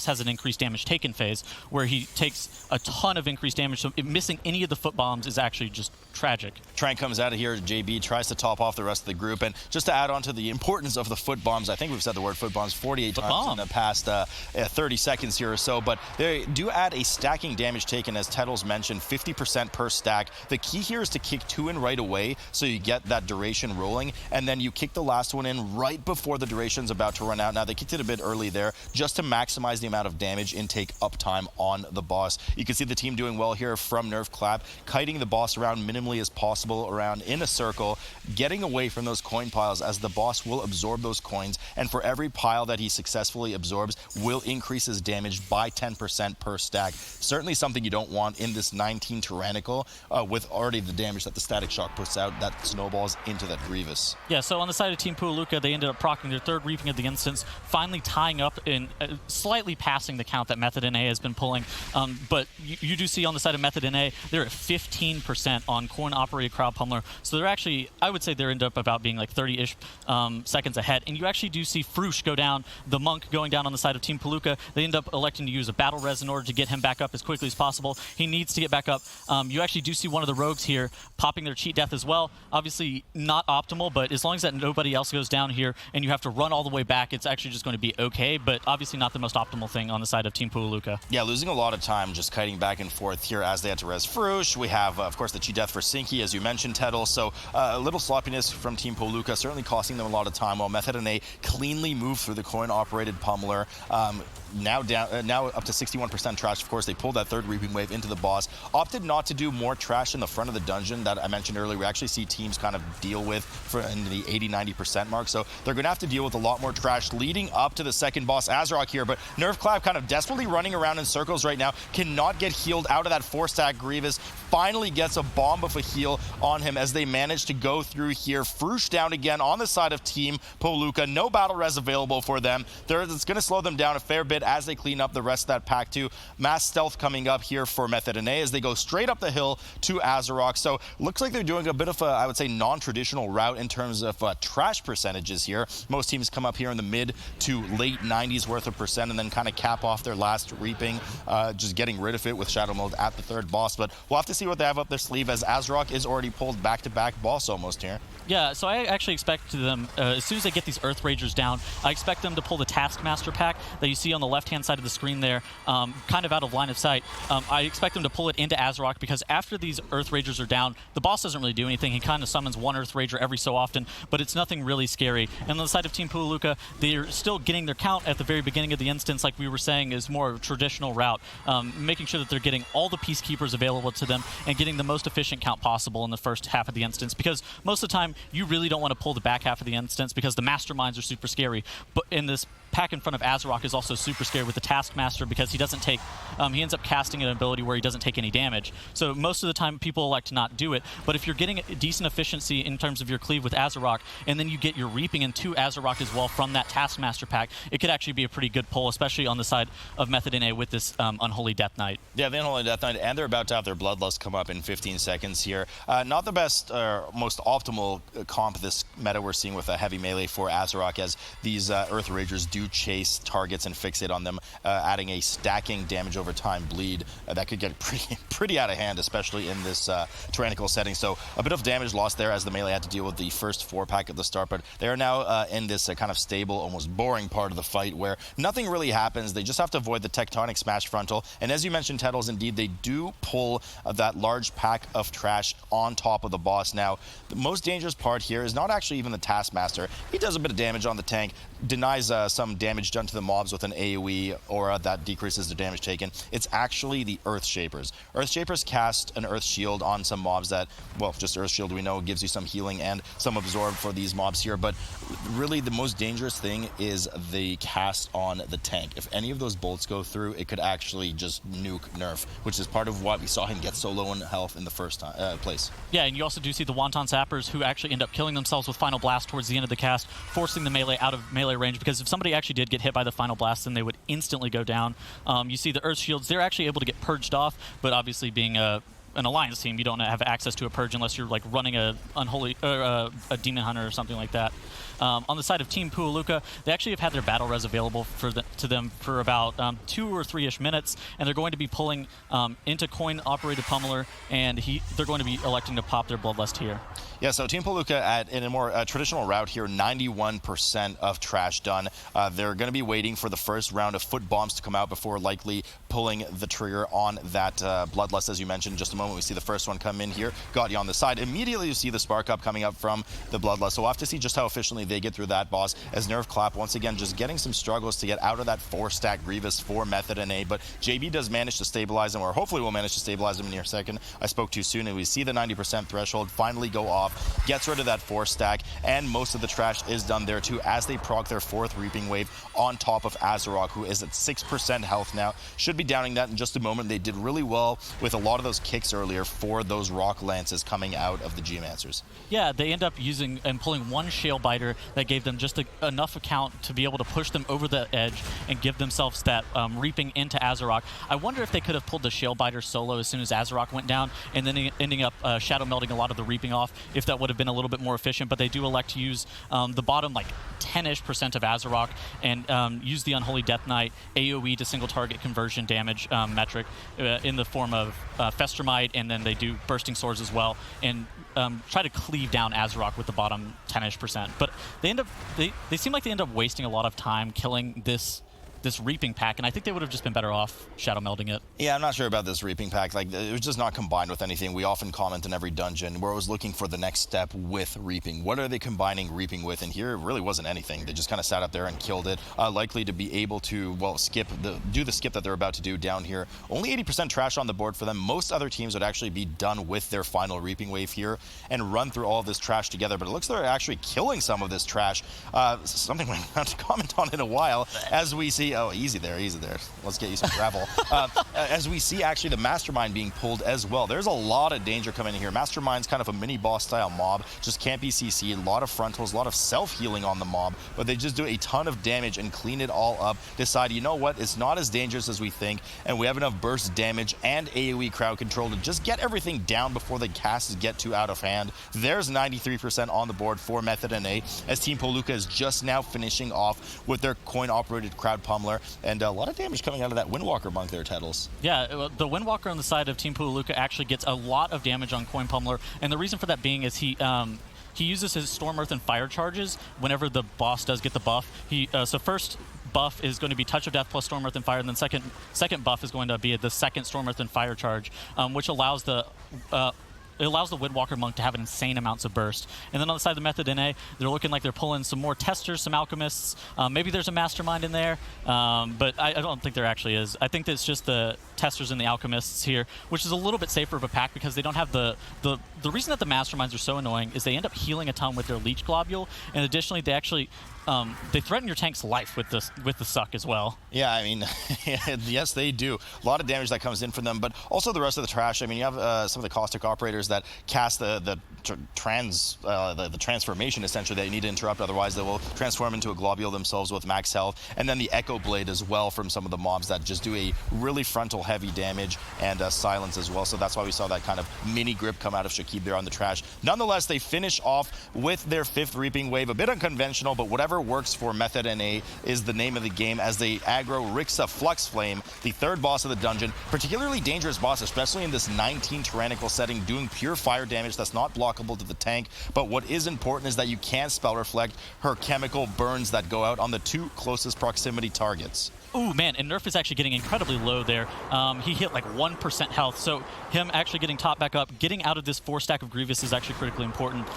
has an increased damage taken phase where he takes a ton of increased damage. So missing any of the foot bombs is actually just tragic. Trank comes out of here. JB tries to top off the rest of the group. And just to add on to the importance of the foot bombs, I think we've said the word foot bombs 48 times in the past 30 seconds here or so. But they do add a stacking damage taken, as Tettles mentioned, 50% per stack. The key here is to kick 2 in right away so you get that duration rolling. And then you kick the last one in right before the duration's about to run out. Now, they kicked it a bit early there just to maximize the amount of damage intake uptime on the boss. You can see the team doing well here from Nerf Clap, kiting the boss around minimally as possible, around in a circle, getting away from those coin piles, as the boss will absorb those coins, and for every pile that he successfully absorbs will increase his damage by 10% per stack. Certainly something you don't want in this 19 Tyrannical with already the damage that the Static Shock puts out that snowballs into that Grievous. Yeah, so on the side of Team Puolukka, they ended up proccing their 3rd Reaping of the Instance, finally tying up and slightly passing the count that Method NA has been pulling. But you do see on the side of Method NA, they're at 15% on coin-operated Crowd Pummeler. So they're actually, I would say they're end up about being like 30-ish seconds ahead. And you actually do see Froosh go down, the Monk going down on the side of Team Puolukka. They end up electing to use a Battle Res in order to get him back up as quickly as possible. He needs to get back up. You actually do see one of the Rogues here popping their Cheat Death as well. Obviously not optimal, but as long as that nobody else goes down here and you have to run all the way back, it's actually just going to be okay, but obviously not the most optimal thing on the side of Team Puolukka. Yeah, losing a lot of time just kiting back and forth here as they had to res Froosh. We have, of course, the Cheat Death for Sinky, as you mentioned, Tettle. So a little sloppiness from Team Puolukka, certainly costing them a lot of time, while Method NA cleanly moved through the coin-operated pummeler. Now up to 61% trash. Of course, they pulled that 3rd Reaping Wave into the boss. Opted not to do more trash in the front of the dungeon that I mentioned earlier. We actually see teams kind of deal with in the 80-90% mark. So they're going to have to deal with a lot more trash leading up to the second boss, Azrock here. But Nerf Clap kind of desperately running around in circles right now. Cannot get healed out of that 4-stack Grievous. Finally gets a bomb of a heal on him as they manage to go through here. Froosh down again on the side of Team Puolukka. No battle res available for them. It's going to slow them down a fair bit as they clean up the rest of that pack too. Mass stealth coming up here for Method NA as they go straight up the hill to Azarok. So looks like they're doing a bit of a, I would say, non-traditional route in terms of trash percentages here. Most teams come up here in the mid to late 90s worth of percent and then kind of cap off their last Reaping, just getting rid of it with Shadow Mode at the 3rd boss. But we'll have to see what they have up their sleeve, as Azarok is already pulled back-to-back boss almost here. Yeah, so I actually expect them, as soon as they get these Earth Ragers down, I expect them to pull the Taskmaster pack that you see on the left-hand side of the screen there, kind of out of line of sight. I expect them to pull it into Azarok, because after these Earth Ragers are down, the boss doesn't really do anything. He kind of summons one Earth Rager every so often, but it's nothing really scary. And on the side of Team Puolukka, they're still getting their count at the very beginning of the instance, like we were saying, is more of a traditional route, making sure that they're getting all the Peacekeepers available to them and getting the most efficient count possible in the first half of the instance, because most of the time, you really don't want to pull the back half of the instance because the Masterminds are super scary. But in this pack in front of Azarok is also super scary with the Taskmaster, because he doesn't take, he ends up casting an ability where he doesn't take any damage. So most of the time people elect to not do it, but if you're getting a decent efficiency in terms of your cleave with Azarok, and then you get your Reaping into Azarok as well from that Taskmaster pack, it could actually be a pretty good pull, especially on the side of Method NA with this Unholy Death Knight. Yeah, the Unholy Death Knight, and they're about to have their Bloodlust come up in 15 seconds here. Not the best, most optimal comp this meta we're seeing with a heavy melee for Azarok, as these Earth Ragers do chase targets and fixate on them, adding a stacking damage over time bleed that could get pretty out of hand, especially in this tyrannical setting. So a bit of damage lost there as the melee had to deal with the first 4-pack at the start, but they are now in this kind of stable, almost boring part of the fight where nothing really happens. They just have to avoid the Tectonic Smash Frontal, and as you mentioned, Tettles, indeed they do pull that large pack of trash on top of the boss. Now, the most dangerous part here is not actually even the Taskmaster. He does a bit of damage on the tank, denies some some damage done to the mobs with an AoE aura that decreases the damage taken. It's actually the Earth Shapers. Earth Shapers cast an Earth Shield on some mobs that, well, just Earth Shield we know gives you some healing and some absorb for these mobs here, but really the most dangerous thing is the cast on the tank. If any of those bolts go through, it could actually just nuke Nerf, which is part of why we saw him get so low in health in the first place. Yeah, and you also do see the Wonton Zappers who actually end up killing themselves with Final Blast towards the end of the cast, forcing the melee out of melee range, because if somebody actually did get hit by the Final Blast, then they would instantly go down. You see the Earth Shields, they're actually able to get purged off, but obviously being an Alliance team, you don't have access to a purge unless you're like running a unholy or a demon hunter or something like that. On the side of Team Puolukka, they actually have had their battle res available to them for about 2 or 3-ish minutes, and they're going to be pulling into coin-operated pummeler, and they're going to be electing to pop their Bloodlust here. Yeah, so Team Puolukka in a more traditional route here, 91% of trash done. They're going to be waiting for the first round of foot bombs to come out before likely pulling the trigger on that Bloodlust, as you mentioned. Just a moment, we see the first one come in here. Got you on the side. Immediately, you see the Spark Up coming up from the Bloodlust. So we'll have to see just how efficiently they get through that boss, as Nerf Clap, once again, just getting some struggles to get out of that 4-stack Grievous for Method and A. But JB does manage to stabilize him, or hopefully will manage to stabilize him in a second. I spoke too soon, and we see the 90% threshold finally go off, gets rid of that 4-stack, and most of the trash is done there too, as they proc their 4th Reaping Wave on top of Azarok, who is at 6% health now. Should be downing that in just a moment. They did really well with a lot of those kicks earlier for those Rock Lances coming out of the Geomancers. Yeah, they end up using and pulling one Shale Biter that gave them just enough account to be able to push them over the edge and give themselves that reaping into Azarok. I wonder if they could have pulled the Shale Biter solo as soon as Azarok went down, and then ending up shadow melting a lot of the reaping off, if that would have been a little bit more efficient. But they do elect to use the bottom like 10-ish% of Azarok and use the Unholy Death Knight AoE to single target conversion damage metric in the form of Festermite, and then they do Bursting Swords as well, and try to cleave down Azarok with the bottom 10-ish%. But they seem like they end up wasting a lot of time killing this Reaping pack, and I think they would have just been better off shadow melding it. Yeah, I'm not sure about this Reaping pack. Like, it was just not combined with anything. We often comment in every dungeon where I was looking for the next step with Reaping. What are they combining Reaping with? And here it really wasn't anything. They just kind of sat up there and killed it. Likely to be able to, well, do the skip that they're about to do down here. Only 80% trash on the board for them. Most other teams would actually be done with their final Reaping Wave here and run through all of this trash together. But it looks like they're actually killing some of this trash. Something we're going to comment on in a while, as we see. Oh, easy there. Let's get you some gravel. As we see actually the Mastermind being pulled as well. There's a lot of danger coming in here. Mastermind's kind of a mini boss style mob, just can't be CC'd. A lot of frontals, a lot of self-healing on the mob, but they just do a ton of damage and clean it all up. Decide, you know what, it's not as dangerous as we think, and we have enough burst damage and AoE crowd control to just get everything down before the casts get too out of hand. There's 93% on the board for Method and A, as Team Puolukka is just now finishing off with their coin-operated crowd pummeler. And a lot of damage coming out of that Windwalker monk there, Tettles. Yeah, the Windwalker on the side of Team Puolukka actually gets a lot of damage on Coin Pummeler, and the reason for that being is he uses his Storm, Earth, and Fire charges whenever the boss does get the buff. So first buff is going to be Touch of Death plus Storm, Earth, and Fire, and then second buff is going to be the second Storm, Earth, and Fire charge, which allows the Windwalker monk to have insane amounts of burst. And then on the side of the Method NA, they're looking like they're pulling some more testers, some alchemists. Maybe there's a mastermind in there, but I don't think there actually is. I think it's just the testers and the alchemists here, which is a little bit safer of a pack because they don't have the reason that the masterminds are so annoying is they end up healing a ton with their leech globule, and additionally they actually they threaten your tank's life with the suck as well. Yeah, I mean, yes, they do. A lot of damage that comes in from them, but also the rest of the trash. I mean, you have some of the caustic operators that cast the transformation essentially that you need to interrupt, otherwise they will transform into a globule themselves with max health, and then the Echo Blade as well from some of the mobs that just do a really frontal heavy damage and silence as well. So that's why we saw that kind of mini grip come out of Shakib there on the trash. Nonetheless, they finish off with their 5th Reaping Wave, a bit unconventional, but whatever works for Method NA is the name of the game, as they aggro Rixa Flux Flame, the 3rd boss of the dungeon. Particularly dangerous boss, especially in this 19 tyrannical setting, doing pure fire damage that's not blockable to the tank. But what is important is that you can spell reflect her chemical burns that go out on the 2 closest proximity targets. Ooh, man, and Nerf is actually getting incredibly low there. He hit like 1% health, so him actually getting top back up, getting out of this 4 stack of Grievous is actually critically important.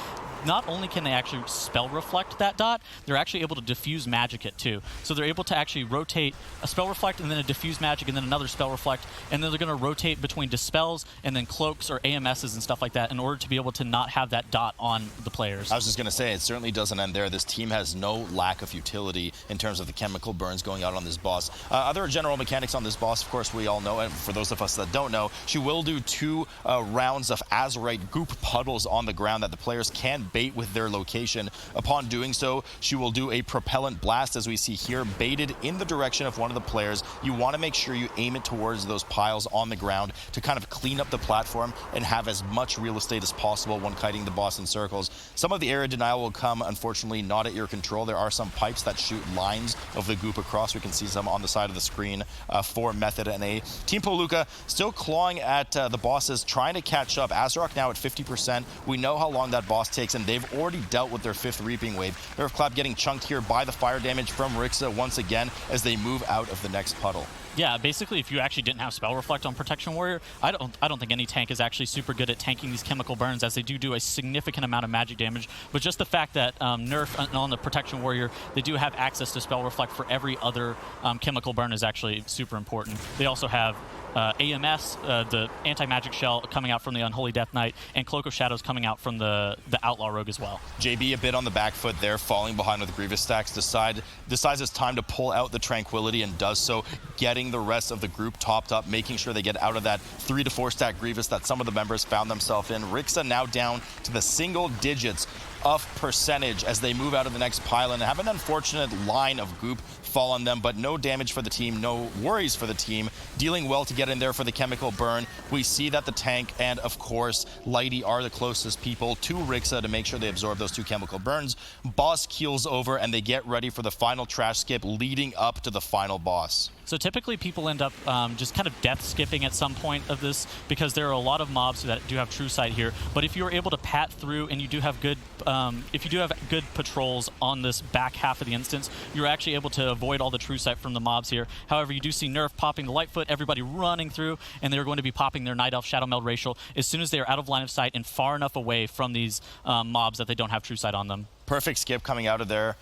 not only can they actually spell reflect that dot, they're actually able to diffuse magic it too. So they're able to actually rotate a spell reflect and then a diffuse magic and then another spell reflect, and then they're going to rotate between dispels and then cloaks or AMSs and stuff like that in order to be able to not have that dot on the players. I was just going to say, it certainly doesn't end there. This team has no lack of utility in terms of the chemical burns going out on this boss. Other general mechanics on this boss, of course, we all know, and for those of us that don't know, she will do 2 rounds of Azurite goop puddles on the ground that the players can bait with their location. Upon doing so, she will do a propellant blast, as we see here, baited in the direction of one of the players. You want to make sure you aim it towards those piles on the ground to kind of clean up the platform and have as much real estate as possible when kiting the boss in circles. Some of the area denial will come, unfortunately, not at your control. There are some pipes that shoot lines of the goop across. We can see some on the side of the screen for Method NA. Team Puolukka still clawing at the bosses, trying to catch up. Azurok now at 50%. We know how long that boss takes, and they've already dealt with their 5th Reaping Wave. Nerf Clap getting chunked here by the fire damage from Rixa once again as they move out of the next puddle. Yeah, basically, if you actually didn't have Spell Reflect on Protection Warrior, I don't think any tank is actually super good at tanking these chemical burns, as they do a significant amount of magic damage. But just the fact that Nerf on the Protection Warrior, they do have access to Spell Reflect for every other chemical burn is actually super important. They also have AMS, the Anti-Magic Shell coming out from the Unholy Death Knight, and Cloak of Shadows coming out from the Outlaw Rogue as well. JB a bit on the back foot there, falling behind with Grievous stacks, decides it's time to pull out the Tranquility and does so, getting the rest of the group topped up, making sure they get out of that 3 to 4 stack Grievous that some of the members found themselves in. Rixa now down to the single digits of percentage as they move out of the next pile and have an unfortunate line of goop fall on them, but no damage for the team, no worries for the team, dealing well to get in there for the chemical burn. We see that the tank and, of course, Lighty are the closest people to Rixa to make sure they absorb those 2 chemical burns. Boss keels over, and they get ready for the final trash skip leading up to the final boss. So typically people end up just kind of death skipping at some point of this, because there are a lot of mobs that do have True Sight here. But if you're able to pat through and you do have good, if you do have good patrols on this back half of the instance, you're actually able to avoid all the True Sight from the mobs here. However, you do see Nerf popping the Lightfoot, everybody running through, and they're going to be popping their Night Elf Shadow Meld Racial as soon as they are out of line of sight and far enough away from these mobs that they don't have True Sight on them. Perfect skip coming out of there,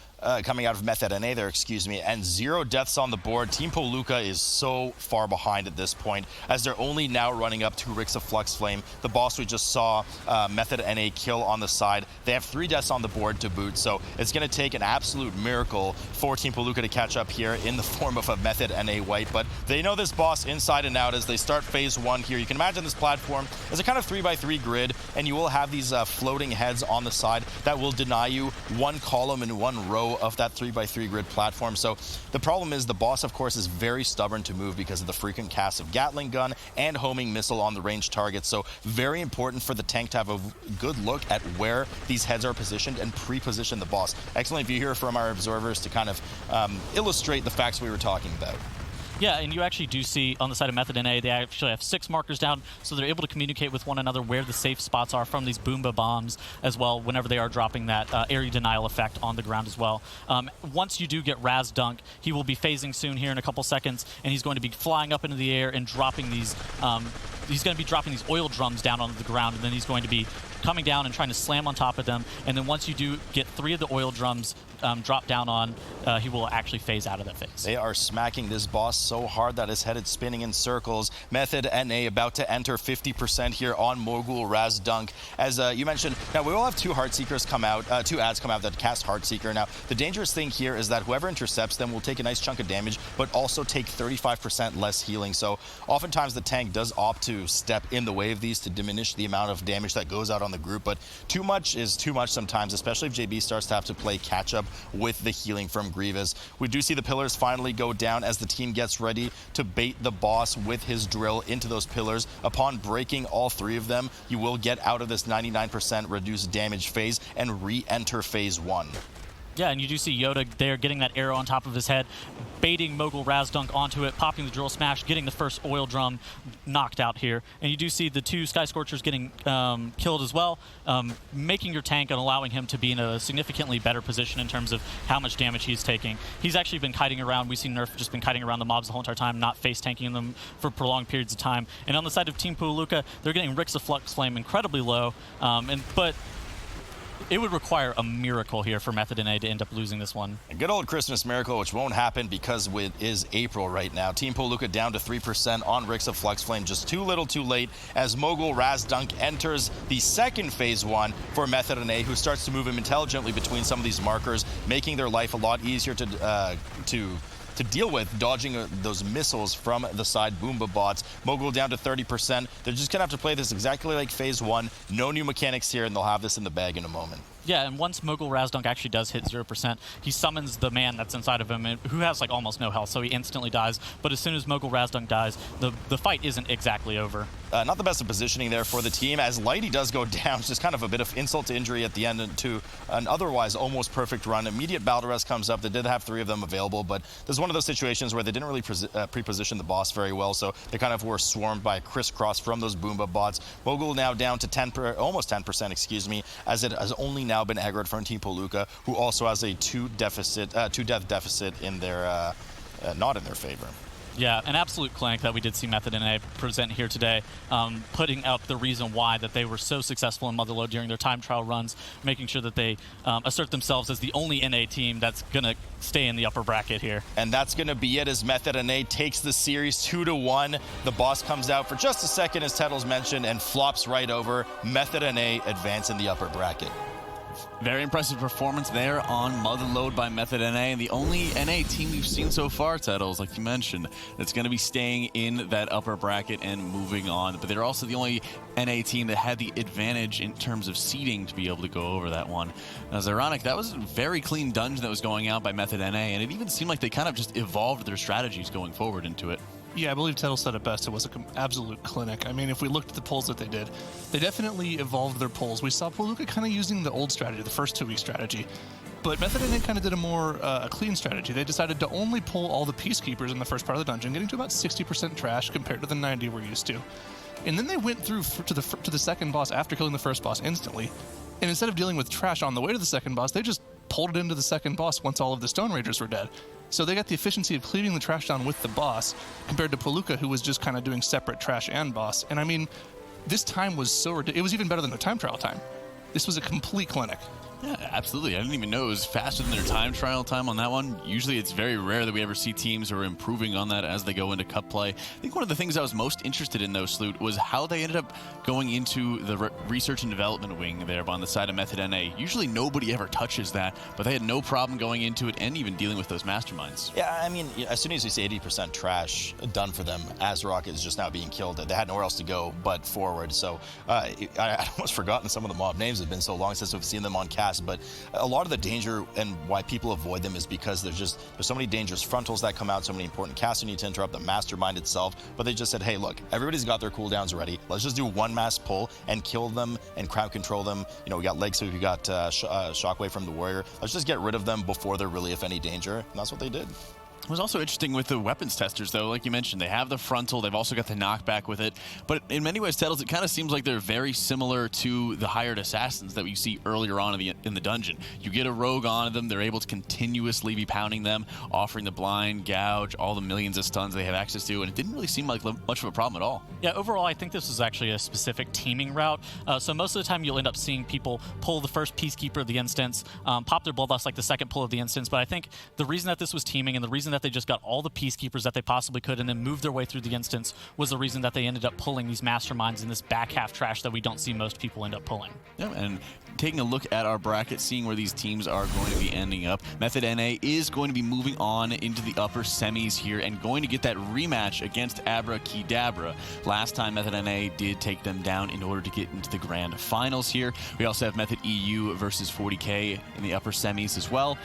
coming out of Method NA there, excuse me, and 0 deaths on the board. Team Puolukka is so far behind at this point, as they're only now running up to Rixa Flux Flame, the boss we just saw Method NA kill on the side. They have 3 deaths on the board to boot, so it's going to take an absolute miracle for Team Puolukka to catch up here in the form of a Method NA wipe, but they know this boss inside and out as they start phase 1 here. You can imagine this platform as a kind of 3x3 grid, and you will have these floating heads on the side that will deny you 1 column and 1 row of that 3x3 grid platform. So the problem is the boss, of course, is very stubborn to move because of the frequent cast of Gatling gun and homing missile on the ranged targets. So very important for the tank to have a good look at where these heads are positioned and pre-position the boss. Excellent view here from our observers to kind of illustrate the facts we were talking about. Yeah, and you actually do see on the side of Method NA, they actually have 6 markers down, so they're able to communicate with one another where the safe spots are from these Boomba bombs as well, whenever they are dropping that area denial effect on the ground as well. Once you do get Raz Dunk, he will be phasing soon here in a couple seconds, and he's going to be flying up into the air and dropping these he's going to be dropping these oil drums down onto the ground, and then he's going to be coming down and trying to slam on top of them. And then once you do get 3 of the oil drums drop down on, he will actually phase out of that phase. They are smacking this boss so hard that his head is spinning in circles. Method NA about to enter 50% here on Mogul Raz Dunk. As you mentioned, now we will have 2 Heartseekers come out, 2 ads come out that cast Heartseeker. Now, the dangerous thing here is that whoever intercepts them will take a nice chunk of damage, but also take 35% less healing. So oftentimes the tank does opt to step in the way of these to diminish the amount of damage that goes out on the group, but too much is too much sometimes, especially if JB starts to have to play catch up with the healing from Grievous. We do see the pillars finally go down as the team gets ready to bait the boss with his drill into those pillars. Upon breaking all 3 of them, you will get out of this 99% reduced damage phase and re-enter phase 1. Yeah, and you do see Yoda there getting that arrow on top of his head, baiting Mogul Raz Dunk onto it, popping the drill smash, getting the first oil drum knocked out here. And you do see the 2 Sky Scorchers getting killed as well, making your tank and allowing him to be in a significantly better position in terms of how much damage he's taking. He's actually been kiting around. We've seen Nerf just been kiting around the mobs the whole entire time, not face tanking them for prolonged periods of time. And on the side of Team Puolukka, they're getting Rixa Flux Flame incredibly low, but it would require a miracle here for Method NA to end up losing this one. A good old Christmas miracle, which won't happen because it is April right now. Team Puolukka down to 3% on Rix of Flux Flame, just too little too late as Mogul Razdunk enters the second phase 1 for Method NA, who starts to move him intelligently between some of these markers, making their life a lot easier to deal with, dodging those missiles from the side Boomba bots. Mogul down to 30%. They're just going to have to play this exactly like phase 1. No new mechanics here, and they'll have this in the bag in a moment. Yeah, and once Mogul Razdunk actually does hit 0%, he summons the man that's inside of him, who has like almost no health, so he instantly dies. But as soon as Mogul Razdunk dies, the fight isn't exactly over. Not the best of positioning there for the team, as Lighty does go down. It's just kind of a bit of insult to injury at the end to an otherwise almost perfect run. Immediate battle rest comes up. They did have 3 of them available, but there's one of those situations where they didn't really pre-position the boss very well, so they kind of were swarmed by a crisscross from those Boomba bots. Mogul now down to almost 10%, excuse me, as it has only now been aggroed from Team Puolukka, who also has a 2-death deficit in their not in their favor. Yeah, an absolute clinic that we did see Method NA present here today, putting up the reason why that they were so successful in Motherlode during their time trial runs, making sure that they assert themselves as the only NA team that's going to stay in the upper bracket here. And that's going to be it as Method NA takes the series 2-1. The boss comes out for just a second, as Tettles mentioned, and flops right over. Method NA advance in the upper bracket. Very impressive performance there on Motherlode by Method NA, and the only NA team we've seen so far, Tettles, like you mentioned, that's going to be staying in that upper bracket and moving on. But they're also the only NA team that had the advantage in terms of seeding to be able to go over that one. Now, it's ironic, that was a very clean dungeon that was going out by Method NA, and it even seemed like they kind of just evolved their strategies going forward into it. Yeah, I believe Tettle said it best. It was an absolute clinic. I mean, if we looked at the polls that they did, they definitely evolved their polls. We saw Puolukka kind of using the old strategy, the first 2-week strategy. But Method NA kind of did a more a clean strategy. They decided to only pull all the Peacekeepers in the first part of the dungeon, getting to about 60% trash compared to the 90 we're used to. And then they went through to the second boss after killing the first boss instantly. And instead of dealing with trash on the way to the second boss, they just pulled it into the second boss once all of the Stone Ragers were dead. So they got the efficiency of clearing the trash down with the boss, compared to Puolukka, who was just kind of doing separate trash and boss. And I mean, this time was so ridiculous. It was even better than their time trial time. This was a complete clinic. Yeah, absolutely. I didn't even know it was faster than their time trial time on that one. Usually it's very rare that we ever see teams who are improving on that as they go into cup play. I think one of the things I was most interested in, though, Sloot, was how they ended up going into the research and development wing there on the side of Method NA. Usually nobody ever touches that, but they had no problem going into it and even dealing with those masterminds. Yeah, I mean, as soon as you say 80% trash done for them, Azrock is just now being killed. They had nowhere else to go but forward. So I'd almost forgotten some of the mob names. It's been so long since we've seen them on cast. But a lot of the danger and why people avoid them is because there's so many dangerous frontals that come out, so many important casts you need to interrupt, the mastermind itself. But they just said, hey, look, everybody's got their cooldowns ready. Let's just do one mass pull and kill them and crowd control them. You know, we got Leg Sweep, we got Shockwave from the Warrior. Let's just get rid of them before they're really, if any, danger. And that's what they did. It was also interesting with the weapons testers, though. Like you mentioned, they have the frontal. They've also got the knockback with it. But in many ways, Tettles, it kind of seems like they're very similar to the hired assassins that we see earlier on in the dungeon. You get a rogue on them. They're able to continuously be pounding them, offering the blind, gouge, all the millions of stuns they have access to. And it didn't really seem like much of a problem at all. Yeah, overall, I think this was actually a specific teaming route. So most of the time, you'll end up seeing people pull the first Peacekeeper of the instance, pop their Bloodlust like the second pull of the instance. But I think the reason that this was teaming and the reason that they just got all the Peacekeepers that they possibly could and then moved their way through the instance was the reason that they ended up pulling these masterminds in this back half trash that we don't see most people end up pulling. Yeah, and taking a look at our bracket, seeing where these teams are going to be ending up, Method NA is going to be moving on into the upper semis here and going to get that rematch against Abracadabra. Last time Method NA did take them down in order to get into the grand finals here. We also have Method EU versus 40K in the upper semis as well.